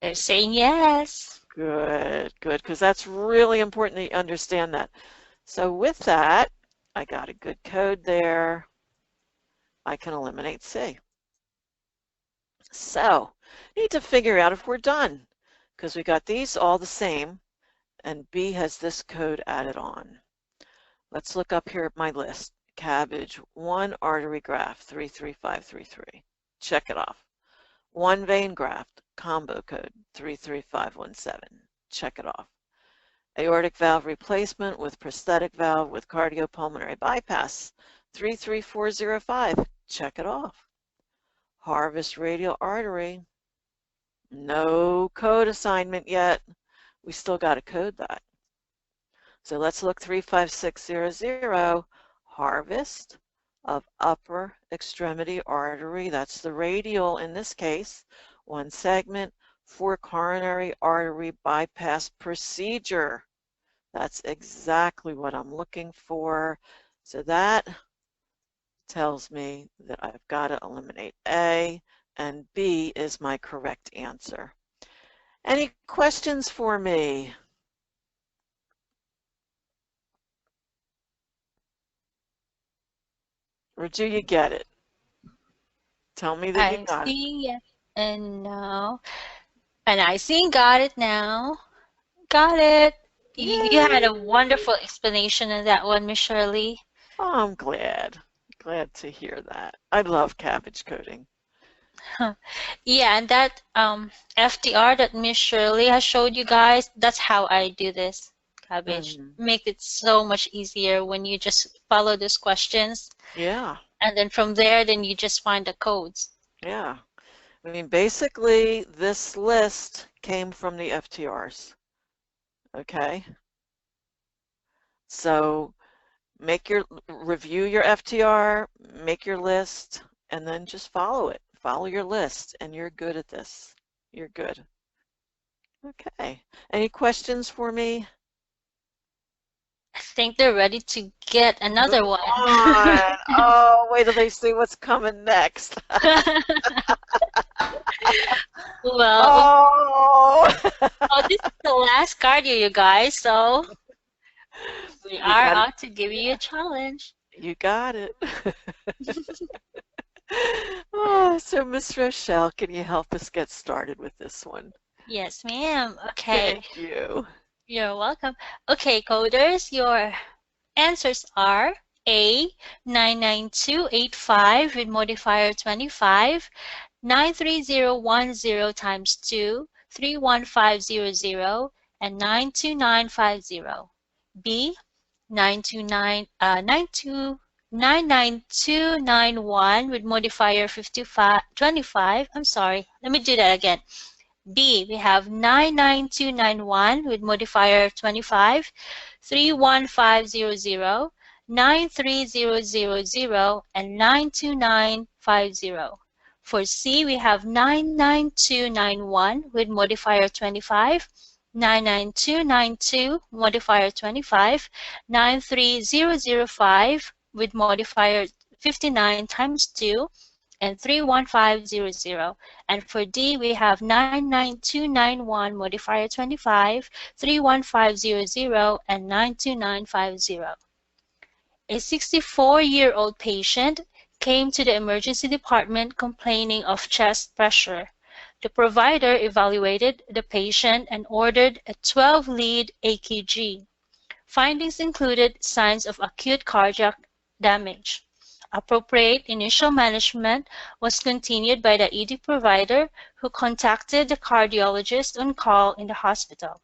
They're saying yes. Good, because that's really important that you understand that. So with that, I got a good code there. I can eliminate C. So, need to figure out if we're done, because we got these all the same, and B has this code added on. Let's look up here at my list. Cabbage, 1 artery graft, 33533. Check it off. 1 vein graft, combo code, 33517. Check it off. Aortic valve replacement with prosthetic valve with cardiopulmonary bypass, 33405. Check it off. Harvest radial artery, no code assignment yet. We still got to code that. So let's look 35600, harvest of upper extremity artery. That's the radial in this case, 1 segment for coronary artery bypass procedure. That's exactly what I'm looking for. So that tells me that I've got to eliminate A, and B is my correct answer. Any questions for me? Or do you get it? Tell me that you I'm got it. seeing yes and no. And I see got it now. Got it. You had a Yay! wonderful explanation of that one, Miss Shirley. Oh, I'm glad. Glad to hear that. I love cabbage coding. Yeah, and that FDR that Miss Shirley has showed you guys, that's how I do this cabbage. Mhm. Make it so much easier when you just follow these questions. Yeah, And then from there, then you just find the codes. yeah. I mean, basically, this list came from the FTRs. Okay? So review your FTR, make your list, and then just follow it. Follow your list, and you're good at this. You're good. Okay. Any questions for me? I think they're ready to get Go another one. on. Oh, wait till they see what's coming next. Well, Oh. oh, this is the last cardio, you guys, so we You are got it. out to give you a challenge. You got it. Oh, so Miss Rochelle, can you help us get started with this one? Yes, ma'am. Okay, Thank you. you're welcome. Okay, coders, your answers are A, 99285 with modifier 25, 93010 times 2, 31500, and 92950. B, 99291 with modifier 25. I'm sorry, let me do that again. B, we have 99291 with modifier 25, 31500, 93000, and 92950. For C, we have 99291 with modifier 25, 99292 modifier 25, 93005 with modifier 59 times 2, and 31500. And for D, we have 99291 modifier 25, 31500, and 92950. A 64-year-old patient came to the emergency department complaining of chest pressure. The provider evaluated the patient and ordered a 12-lead AKG. Findings included signs of acute cardiac damage. Appropriate initial management was continued by the ED provider, who contacted the cardiologist on call in the hospital.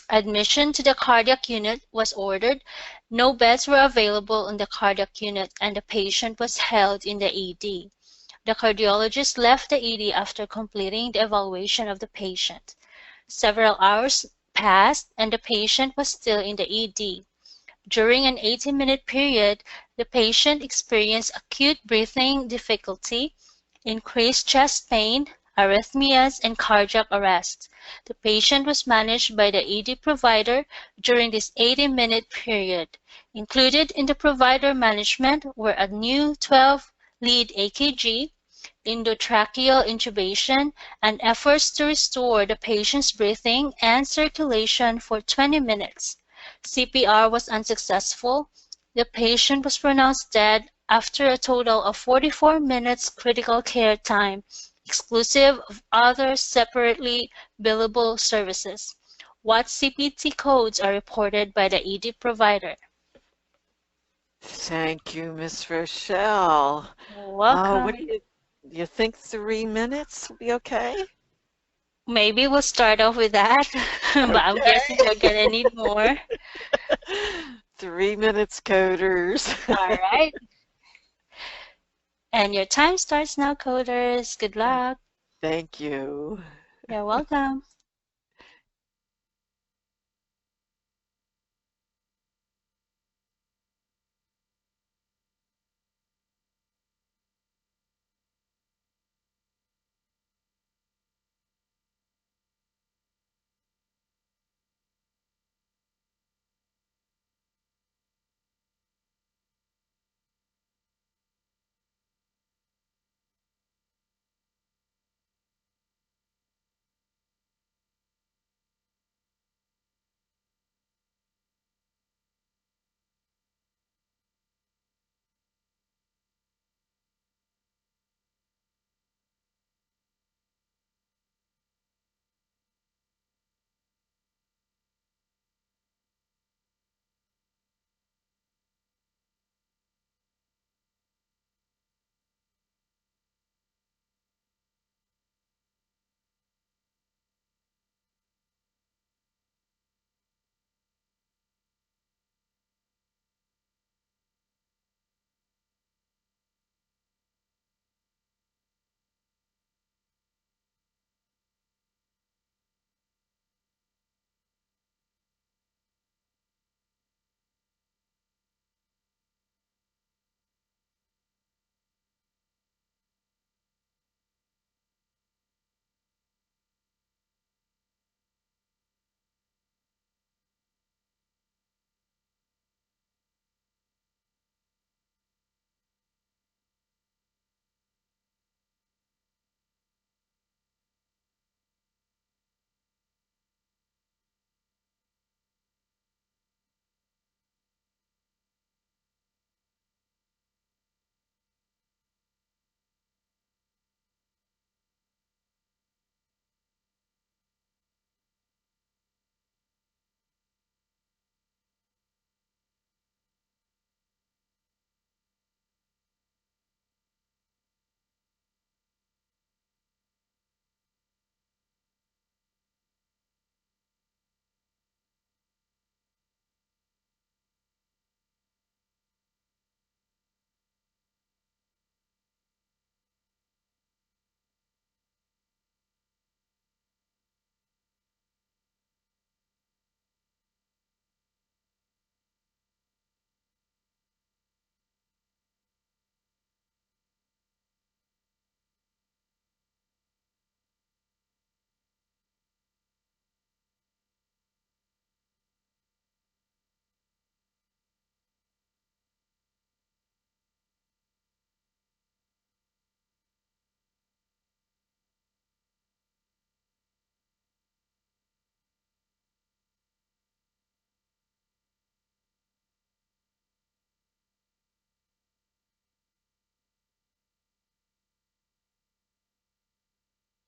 Admission to the cardiac unit was ordered. No beds were available in the cardiac unit, and the patient was held in the ED. The cardiologist left the ED after completing the evaluation of the patient. Several hours passed, and the patient was still in the ED. During an 80-minute period, the patient experienced acute breathing difficulty, increased chest pain, arrhythmias, and cardiac arrest. The patient was managed by the ED provider during this 80-minute period. Included in the provider management were a new 12-lead AKG, endotracheal intubation, and efforts to restore the patient's breathing and circulation for 20 minutes. CPR was unsuccessful. The patient was pronounced dead after a total of 44 minutes critical care time, exclusive of other separately billable services. What CPT codes are reported by the ED provider? Thank you, Miss Rochelle. Welcome. What do you think 3 minutes will be okay? Maybe we'll start off with that, but I'm guessing we're gonna need more. 3 minutes, coders. All right. And your time starts now, coders. Good luck. Thank you. You're welcome.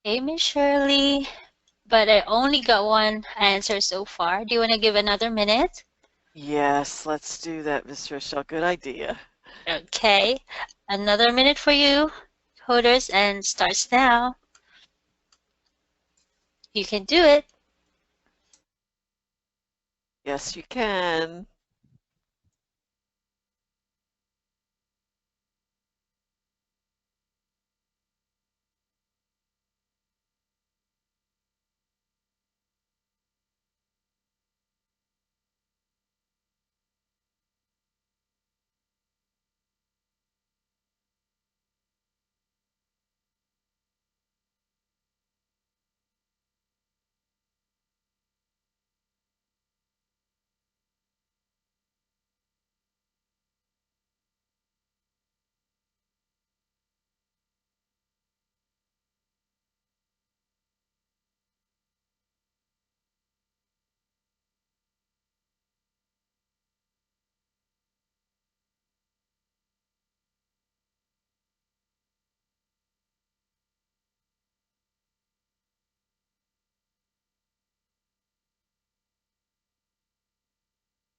Okay, Miss Shirley, but I only got one answer so far. Do you want to give another minute? Yes, let's do that, Miss Rochelle. Good idea. Okay, another minute for you, coders, and starts now. You can do it. Yes, you can.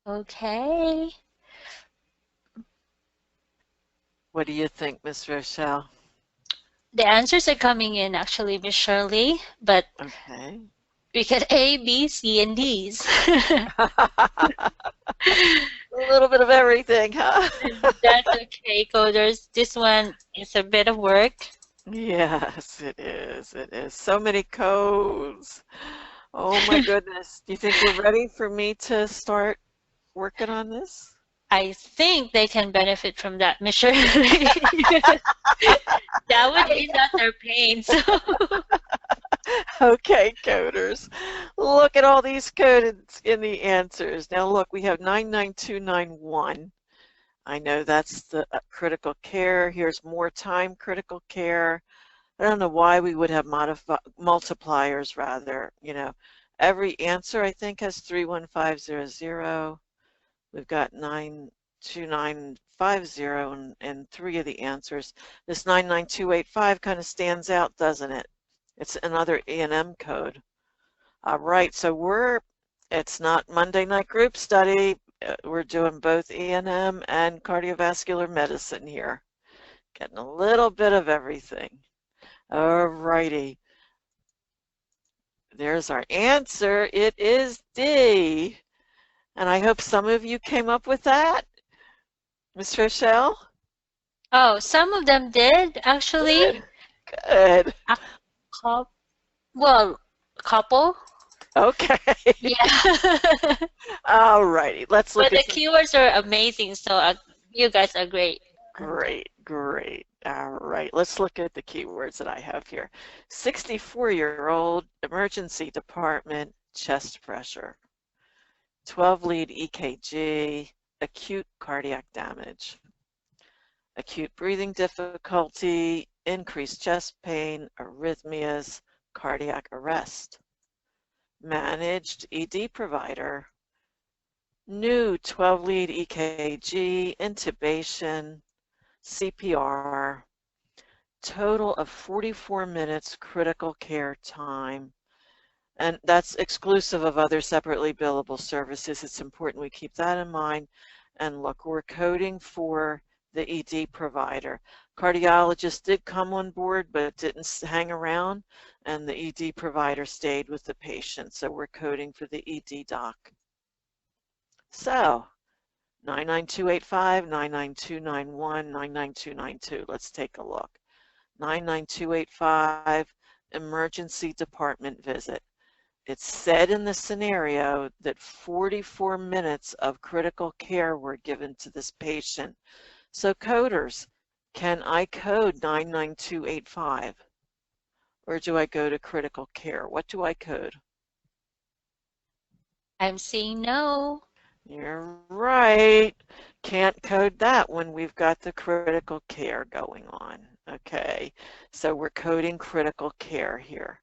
Okay. What do you think, Miss Rochelle? The answers are coming in actually, Miss Shirley, but Okay. we get A, B, C, and D's. A little bit of everything, huh? That's okay, coders. This one is a bit of work. Yes, it is. It is. So many codes. Oh my goodness. Do you think you're ready for me to start working on this? I think they can benefit from that, Miss Shirley. That would ease out their pain. So Okay, coders. Look at all these codes in the answers. Now look, we have 99291. I know that's the critical care. Here's more time critical care. I don't know why we would have multipliers rather, you know. Every answer I think has 31500. We've got 92950 in three of the answers. This 99285 kind of stands out, doesn't it? It's another E&M code. All right, so it's not Monday night group study. We're doing both E&M and cardiovascular medicine here. Getting a little bit of everything. All righty. There's our answer. It is D. And I hope some of you came up with that. Miss Rochelle? oh, some of them did actually. Good. A well, a couple. Okay. Yeah. All righty. Let's look But the at some. keywords are amazing, so you guys are great. Great, great. All right. Let's look at the keywords that I have here. 64-year-old emergency department chest pressure. 12-lead EKG, acute cardiac damage. Acute breathing difficulty, increased chest pain, arrhythmias, cardiac arrest. Managed ED provider, new 12-lead EKG, intubation, CPR, total of 44 minutes critical care time. And that's exclusive of other separately billable services. It's important we keep that in mind. And look, we're coding for the ED provider. Cardiologist did come on board, but didn't hang around, and the ED provider stayed with the patient. So we're coding for the ED doc. So 99285, 99291, 99292. Let's take a look. 99285, emergency department visit. It said in the scenario that 44 minutes of critical care were given to this patient. So coders, can I code 99285? Or do I go to critical care? What do I code? I'm seeing no. You're right. Can't code that when we've got the critical care going on. Okay, so we're coding critical care here.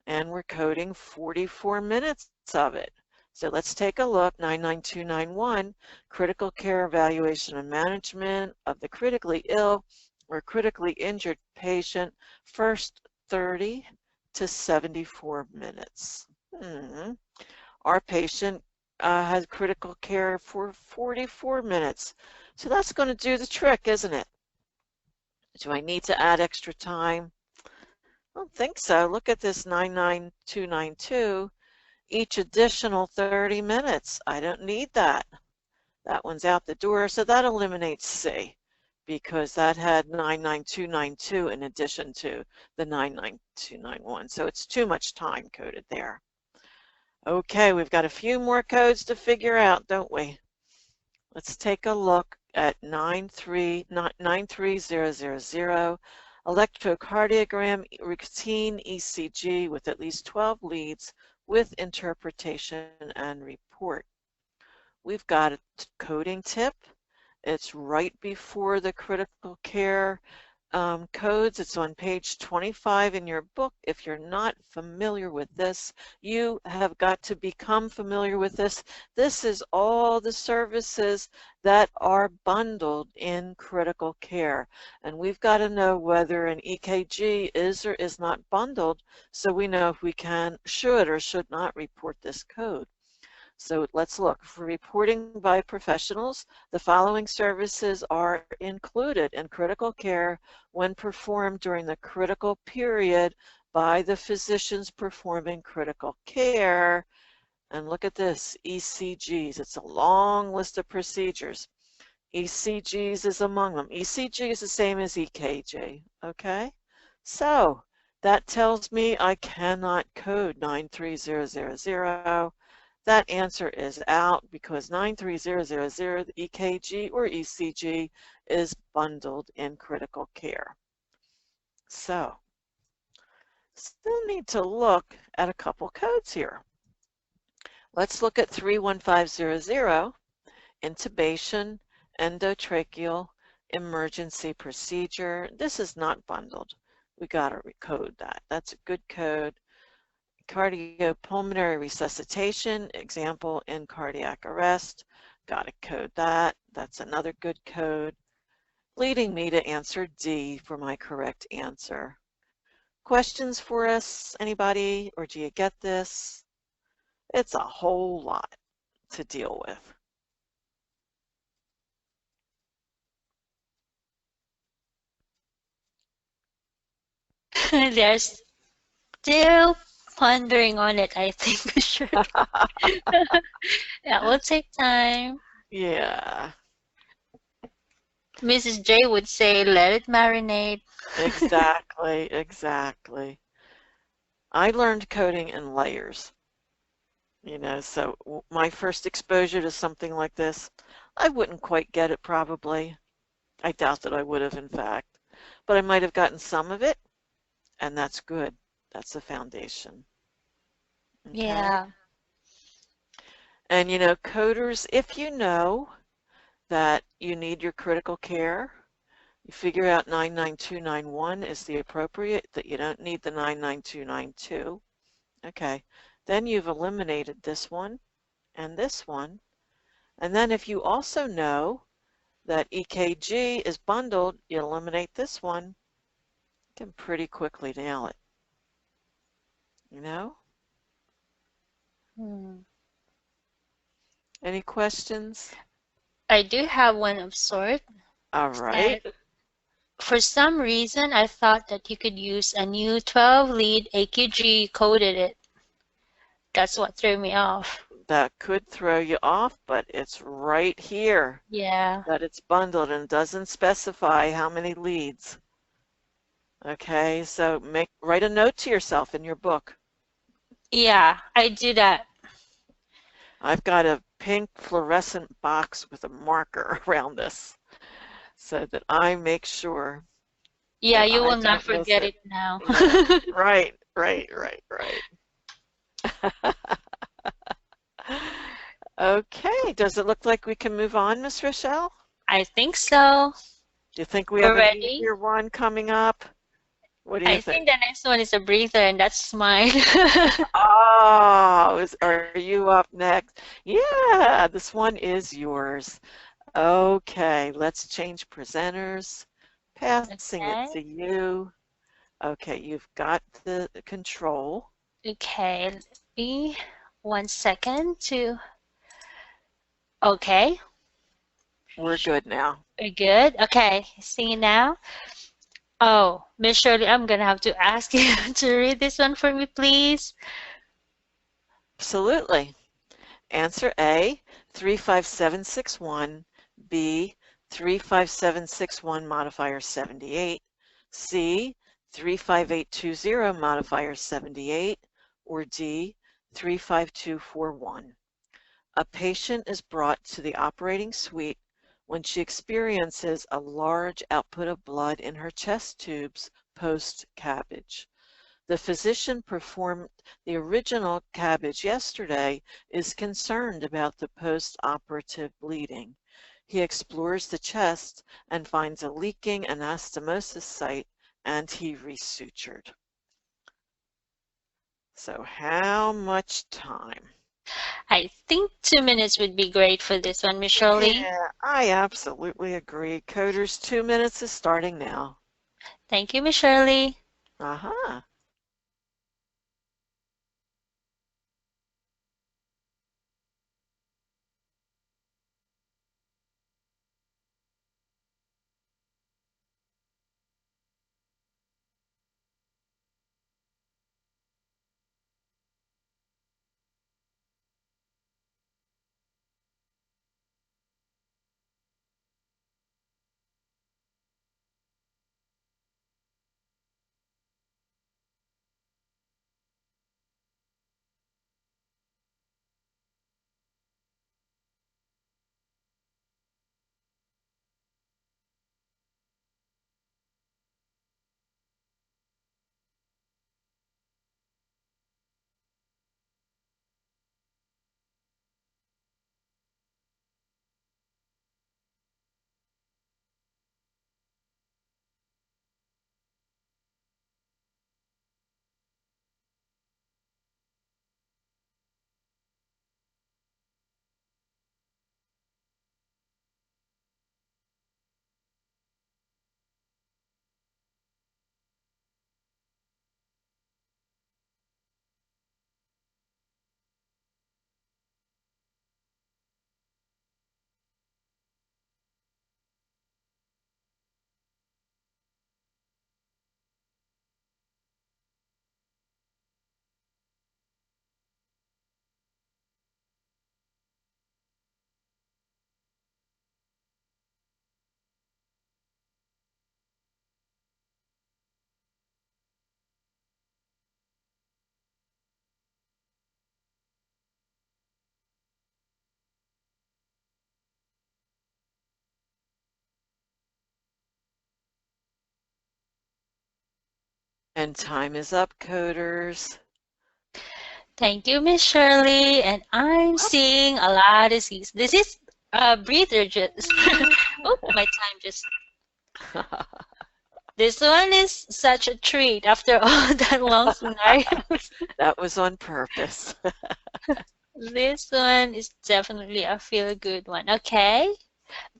And we're coding 44 minutes of it. So let's take a look. 99291, critical care evaluation and management of the critically ill or critically injured patient, first 30 to 74 minutes. Our patient has critical care for 44 minutes. So that's going to do the trick, isn't it? Do I need to add extra time? I don't think so. Look at this 99292. Each additional 30 minutes. I don't need that. That one's out the door, so that eliminates C because that had 99292 in addition to the 99291. So it's too much time coded there. Okay, we've got a few more codes to figure out, don't we? Let's take a look at 93000, electrocardiogram, routine ECG with at least 12 leads with interpretation and report. We've got a coding tip. It's right before the critical care codes. It's on page 25 in your book. If you're not familiar with this, you have got to become familiar with this. This is all the services that are bundled in critical care. And we've got to know whether an EKG is or is not bundled so we know if we should or should not report this code. So let's look. For reporting by professionals, the following services are included in critical care when performed during the critical period by the physicians performing critical care. And look at this, ECGs. It's a long list of procedures. ECGs is among them. ECG is the same as EKG, okay? So that tells me I cannot code 93000. That answer is out because 93000, the EKG or ECG, is bundled in critical care. So, still need to look at a couple codes here. Let's look at 31500, intubation, endotracheal, emergency procedure. This is not bundled. We got to recode that. That's a good code. Cardiopulmonary resuscitation, example in cardiac arrest. Got to code that. That's another good code, leading me to answer D for my correct answer. Questions for us, anybody, or do you get this? It's a whole lot to deal with. They're still pondering on it, I think. Sure. Yeah, we'll take time. Yeah. Mrs. J would say, let it marinate. Exactly, exactly. I learned coding in layers. You know, so my first exposure to something like this, I wouldn't quite get it probably. I doubt that I would have, in fact. But I might have gotten some of it, and that's good. That's the foundation. Okay? Yeah. And you know, coders, if you know that you need your critical care, you figure out 99291 is the appropriate, that you don't need the 99292. Okay, then you've eliminated this one and this one. And then if you also know that EKG is bundled, you eliminate this one, you can pretty quickly nail it. You know? Any questions? I do have one of sort. All right. And for some reason, I thought that you could use a new 12-lead AKG coded it. That's what threw me off. That could throw you off, but it's right here. Yeah. That it's bundled and doesn't specify how many leads. Okay, so write a note to yourself in your book. Yeah, I do that. I've got a pink fluorescent box with a marker around this so that I make sure. Yeah, you will not forget it now. Yeah. Right. Okay, does it look like we can move on, Miss Rochelle? I think so. Do you think we have an easier one coming up? What do you think? I think the next one is a breather, and that's mine. Oh, are you up next? Yeah, this one is yours. Okay, let's change presenters. Passing it to you. Okay, you've got the control. Okay, let me 1 second to. Okay, We're good now. we're good. Okay, see now. Oh, Miss Shirley, I'm gonna have to ask you to read this one for me, please. Absolutely. Answer A, 35761, B, 35761 modifier 78, C, 35820 modifier 78, or D, 35241. A patient is brought to the operating suite when she experiences a large output of blood in her chest tubes post-CABG. The physician performed the original CABG yesterday is concerned about the post-operative bleeding. He explores the chest and finds a leaking anastomosis site, and he resutured. So how much time? I think 2 minutes would be great for this one, Miss Shirley. Yeah, I absolutely agree. Coders, 2 minutes is starting now. Thank you, Miss Shirley. Aha. And time is up, coders. Thank you, Miss Shirley. And I'm seeing a lot of disease. This is breather just. Oh, my time just. This one is such a treat after all that long scenarios. That was on purpose. This one is definitely a feel-good one. Okay.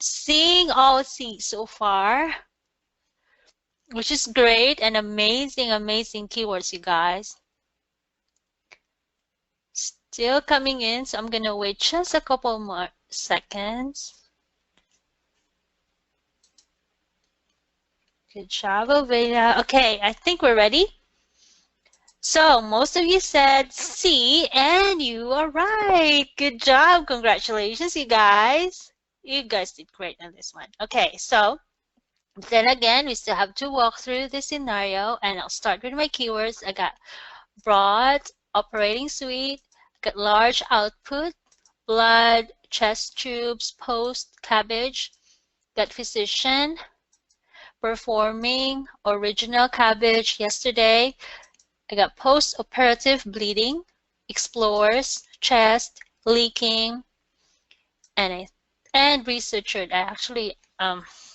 Seeing all C so far, which is great and amazing, amazing keywords, you guys. Still coming in, so I'm gonna wait just a couple more seconds. Good job, Oveda. Okay, I think we're ready. So most of you said C, and you are right. Good job. Congratulations, you guys. You guys did great on this one. Okay, so then again, we still have to walk through this scenario, and I'll start with my keywords. I got broad operating suite, I got large output, blood, chest tubes, post-CABG, got physician, performing original CABG yesterday. I got post-operative bleeding, explores, chest, leaking, and researcher. I actually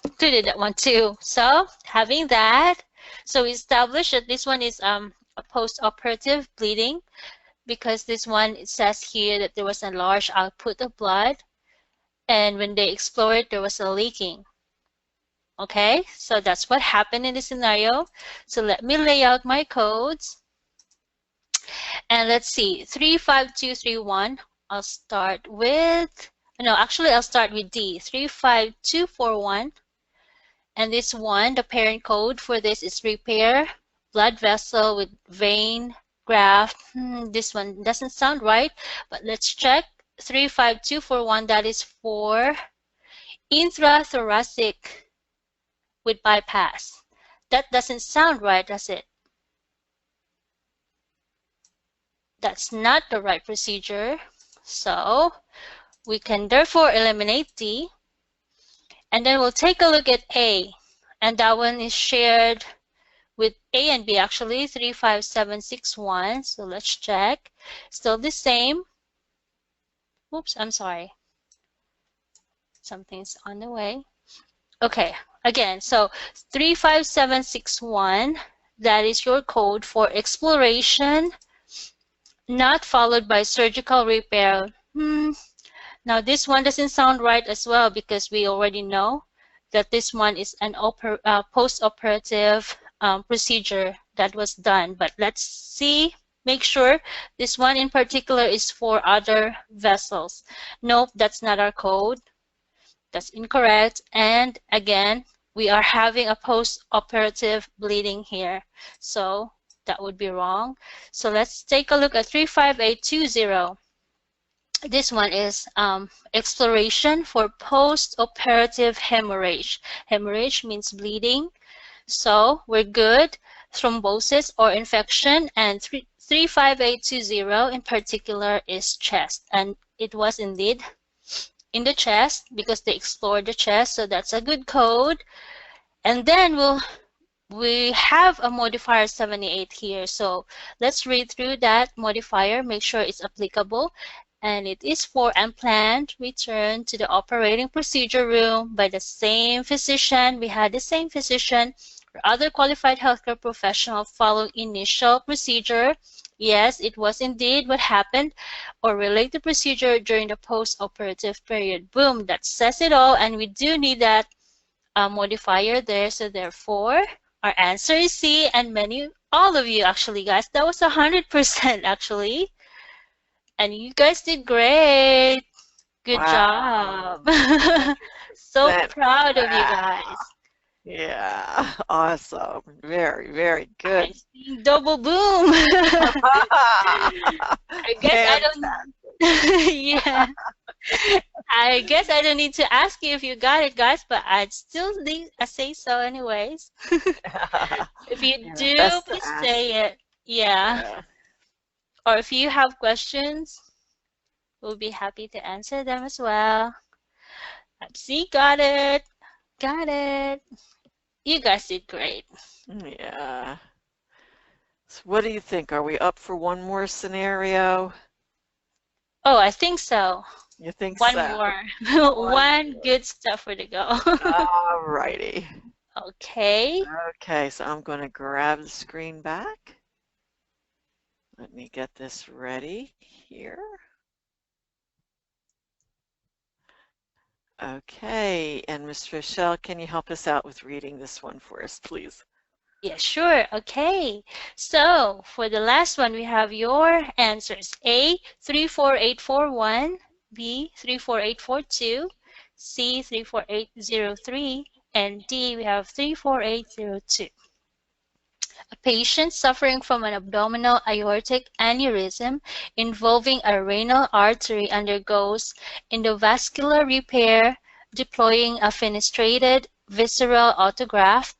included that one too. So having that, so we established that this one is a post-operative bleeding because this one, it says here that there was a large output of blood, and when they explored, there was a leaking. Okay, so that's what happened in this scenario. So let me lay out my codes. And let's see, 35231. I'll start with, no, actually I'll start with D, 35241. And this one, the parent code for this is repair blood vessel with vein graft. This one doesn't sound right, but let's check. 35241, that is for intrathoracic with bypass. That doesn't sound right, does it? That's not the right procedure. So we can therefore eliminate D. And then we'll take a look at A. And that one is shared with A and B, actually, 35761. So let's check. Still the same. Oops, I'm sorry. Something's on the way. Okay, again, so 35761, that is your code for exploration, not followed by surgical repair. Now this one doesn't sound right as well because we already know that this one is an post-operative procedure that was done. But let's see, make sure this one in particular is for other vessels. Nope, that's not our code. That's incorrect. And again, we are having a post-operative bleeding here. So that would be wrong. So let's take a look at 35820. This one is exploration for post-operative hemorrhage. Hemorrhage means bleeding. So we're good. Thrombosis or infection, and 35820 in particular is chest. And it was indeed in the chest because they explored the chest. So that's a good code. And then we have a modifier 78 here. So let's read through that modifier, make sure it's applicable. And it is for unplanned return to the operating procedure room by the same physician. We had the same physician or other qualified healthcare professional following initial procedure. Yes, it was indeed what happened, or related procedure during the post-operative period. Boom, that says it all, and we do need that modifier there. So therefore, our answer is C, and all of you actually, guys, that was 100% actually. And you guys did great. Good Wow. job. So proud of you Wow. guys. Yeah, awesome. Very, very good. I'm seeing double boom. I guess I don't. Yeah. I guess I don't need to ask you if you got it, guys, but I'd still I say so anyways. If you do, please say it. Yeah. Or if you have questions, we'll be happy to answer them as well. See, got it. Got it. You guys did great. Yeah. So what do you think? Are we up for one more scenario? Oh, I think so. You think one so? more. One good stuff for to go. All righty. Okay. Okay, so I'm going to grab the screen back. Let me get this ready here. Okay, and Ms. Rochelle, can you help us out with reading this one for us, please? Yeah, sure. Okay. So for the last one, we have your answers. A, 34841, B, 34842, C, 34803, and D, we have 34802. A patient suffering from an abdominal aortic aneurysm involving a renal artery undergoes endovascular repair deploying a fenestrated visceral autograft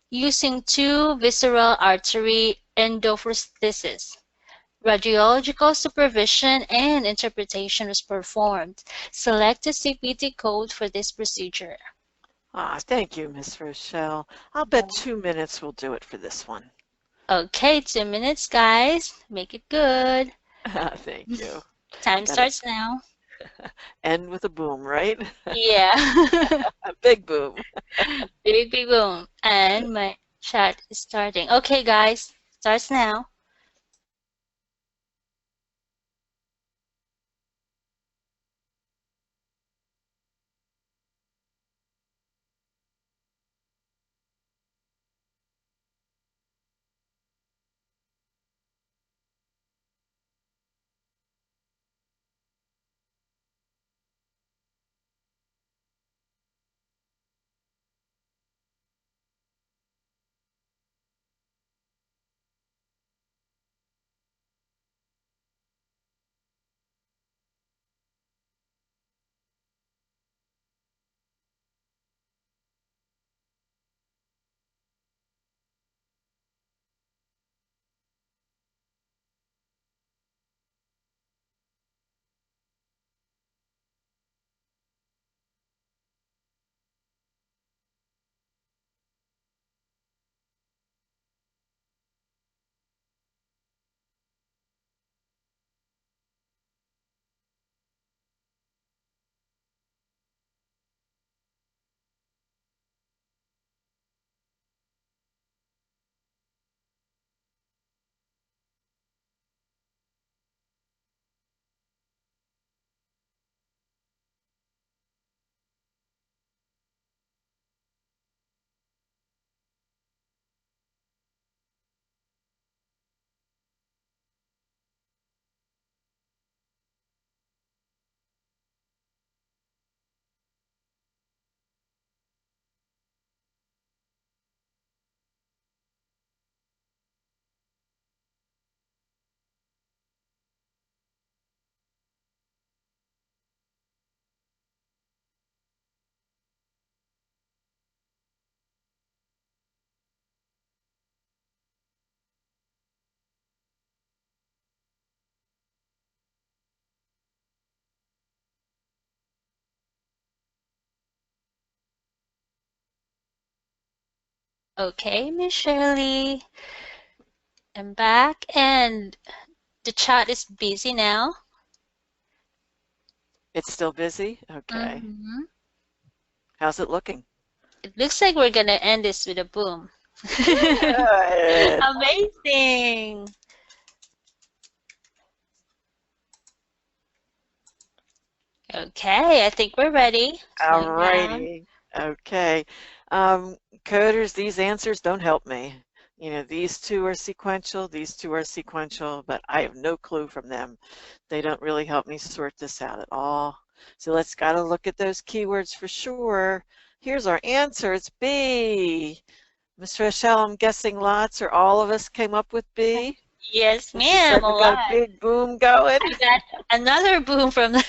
using two visceral artery endophrosthesis. Radiological supervision and interpretation was performed. Select the CPT code for this procedure. Thank you, Ms. Rochelle. I'll bet 2 minutes will do it for this one. Okay, 2 minutes, guys. Make it good. Thank you. Time starts now. End with a boom, right? Yeah. A big boom. Big, big boom. And my chat is starting. Okay, guys. Starts now. Okay, Miss Shirley. I'm back and the chat is busy now. It's still busy? Okay. Mm-hmm. How's it looking? It looks like we're gonna end this with a boom. Good. Amazing. Okay, I think we're ready. All Slowing down. righty. Okay. Coders, these answers don't help me. You know, these two are sequential, these two are sequential, but I have no clue from them. They don't really help me sort this out at all. So let's gotta look at those keywords for sure. Here's our answer. It's B. Ms. Rochelle, I'm guessing lots or all of us came up with B. Yes, Since you said ma'am. A we got a lot. big boom going. We got another boom from them.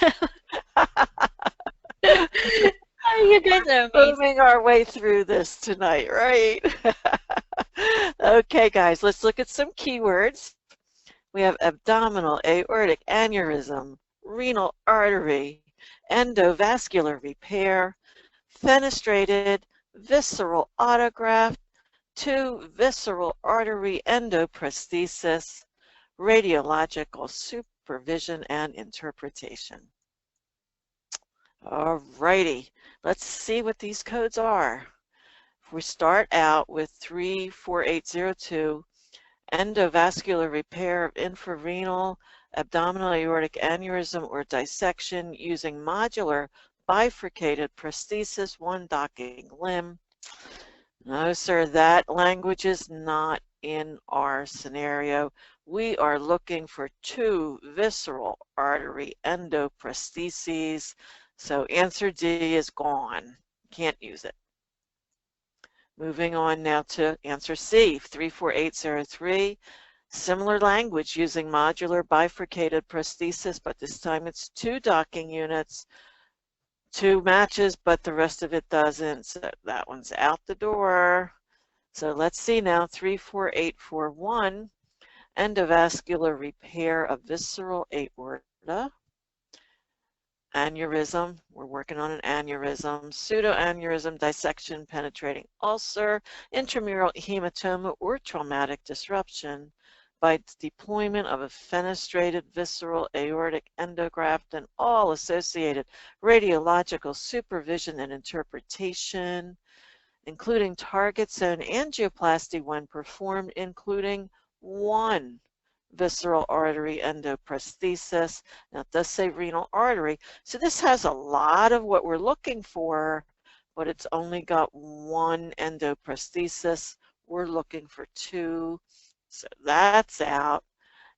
Oh, you guys are amazing. Booming our way through this tonight, right? Okay, guys, let's look at some keywords. We have abdominal aortic aneurysm, renal artery, endovascular repair, fenestrated visceral autograft, 2 visceral artery endoprosthesis, radiological supervision and interpretation. All righty, let's see what these codes are. If we start out with 34802, endovascular repair of infrarenal abdominal aortic aneurysm or dissection using modular bifurcated prosthesis, 1 docking limb. No, sir, that language is not in our scenario. We are looking for 2 visceral artery endoprostheses. So answer D is gone. Can't use it. Moving on now to answer C, 34803. Similar language using modular bifurcated prosthesis, but this time it's 2 docking units, 2 matches, but the rest of it doesn't. So that one's out the door. So let's see now, 34841, endovascular repair of visceral aorta. Aneurysm, we're working on an aneurysm, pseudoaneurysm, dissection, penetrating ulcer, intramural hematoma, or traumatic disruption by deployment of a fenestrated visceral aortic endograft and all associated radiological supervision and interpretation, including target zone angioplasty when performed, including 1 visceral artery endoprosthesis. Now it does say renal artery. So this has a lot of what we're looking for, but it's only got 1 endoprosthesis. We're looking for 2. So that's out.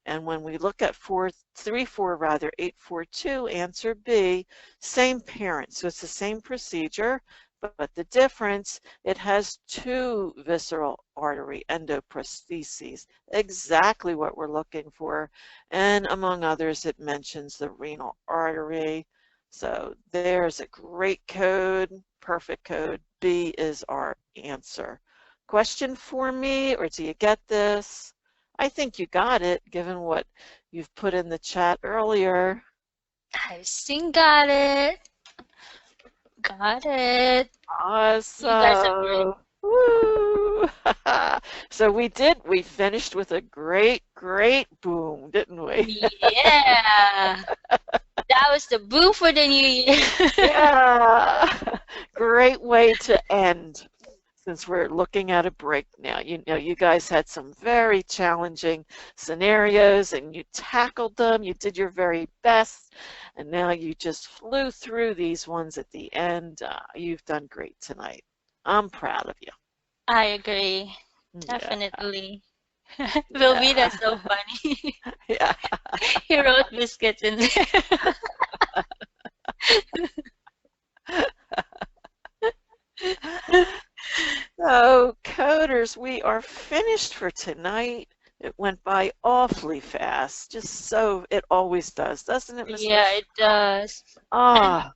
And when we look at 842, answer B, same parent. So it's the same procedure, but the difference, it has 2 visceral artery endoprostheses, exactly what we're looking for. And among others, it mentions the renal artery. So there's a great code, perfect code. B is our answer. Question for me, or do you get this? I think you got it, given what you've put in the chat earlier. I sing got it. Got it. Awesome. You guys are great. Woo! So we finished with a great boom, didn't we? Yeah. That was the boom for the new year. Yeah. Great way to end, since we're looking at a break now. You know, you guys had some very challenging scenarios and you tackled them. You did your very best. And now you just flew through these ones at the end. You've done great tonight. I'm proud of you. I agree. Definitely. Velveeta's so funny. Yeah. He wrote biscuits in there. So, coders, we are finished for tonight. It went by awfully fast, just so it always does, doesn't it, Miss Yeah, Rochelle? it does. Ah,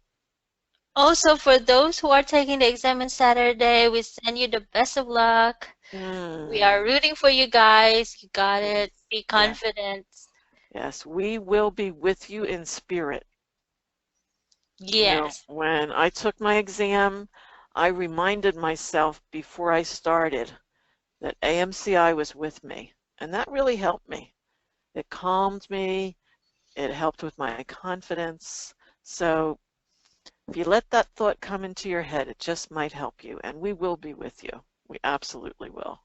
Also, for those who are taking the exam on Saturday, we send you the best of luck. We are rooting for you guys. You got it. Be confident. yes, we will be with you in spirit. Yes. You know, when I took my exam, I reminded myself before I started, that AMCI was with me, and that really helped me. It calmed me. It helped with my confidence. So if you let that thought come into your head, it just might help you, and we will be with you. We absolutely will.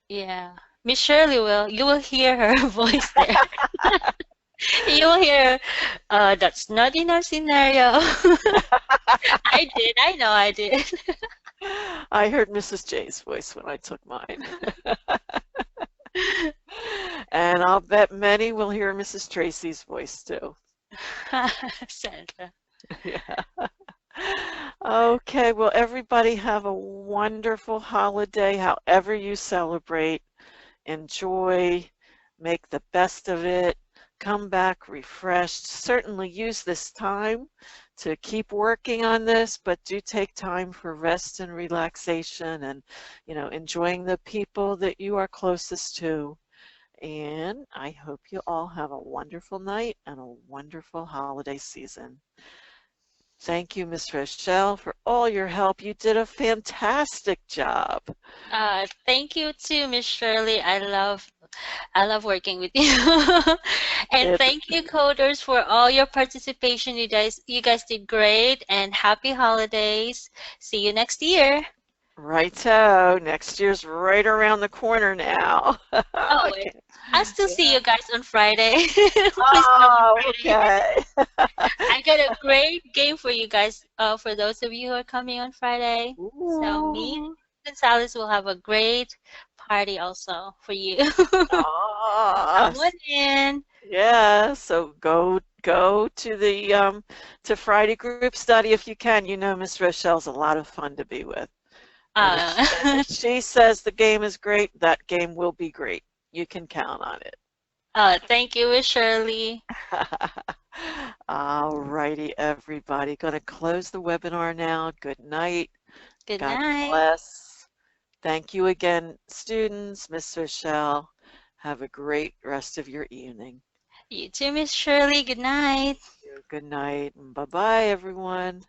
Yeah. Miss Shirley you will hear her voice there. You will hear, that's not in our scenario. I know I did. I heard Mrs. J's voice when I took mine. And I'll bet many will hear Mrs. Tracy's voice too. Sandra. Yeah. Okay, well, everybody have a wonderful holiday, however you celebrate. Enjoy, make the best of it, come back refreshed. Certainly use this time to keep working on this, but do take time for rest and relaxation and, enjoying the people that you are closest to. And I hope you all have a wonderful night and a wonderful holiday season. Thank you, Miss Rochelle, for all your help. You did a fantastic job. Thank you too, Miss Shirley. I love working with you. And thank you, coders, for all your participation. You guys did great, and happy holidays. See you next year. Righto. Next year's right around the corner now. Oh, wait. I'll still see you guys on Friday. Please come Oh, on Friday. okay. I got a great game for you guys, for those of you who are coming on Friday. So me Ooh. and Salis will have a great party also for you. Ah, Come on in. yeah, so go to the to Friday group study if you can. You know Miss Rochelle's a lot of fun to be with. And if she says the game is great, that game will be great. You can count on it. Thank you, Miss Shirley. All righty, everybody. Going to close the webinar now. Good night. Good God night. bless. Thank you again, students, Miss Rochelle. Have a great rest of your evening. You too, Miss Shirley. Good night. Good night. Bye-bye, everyone.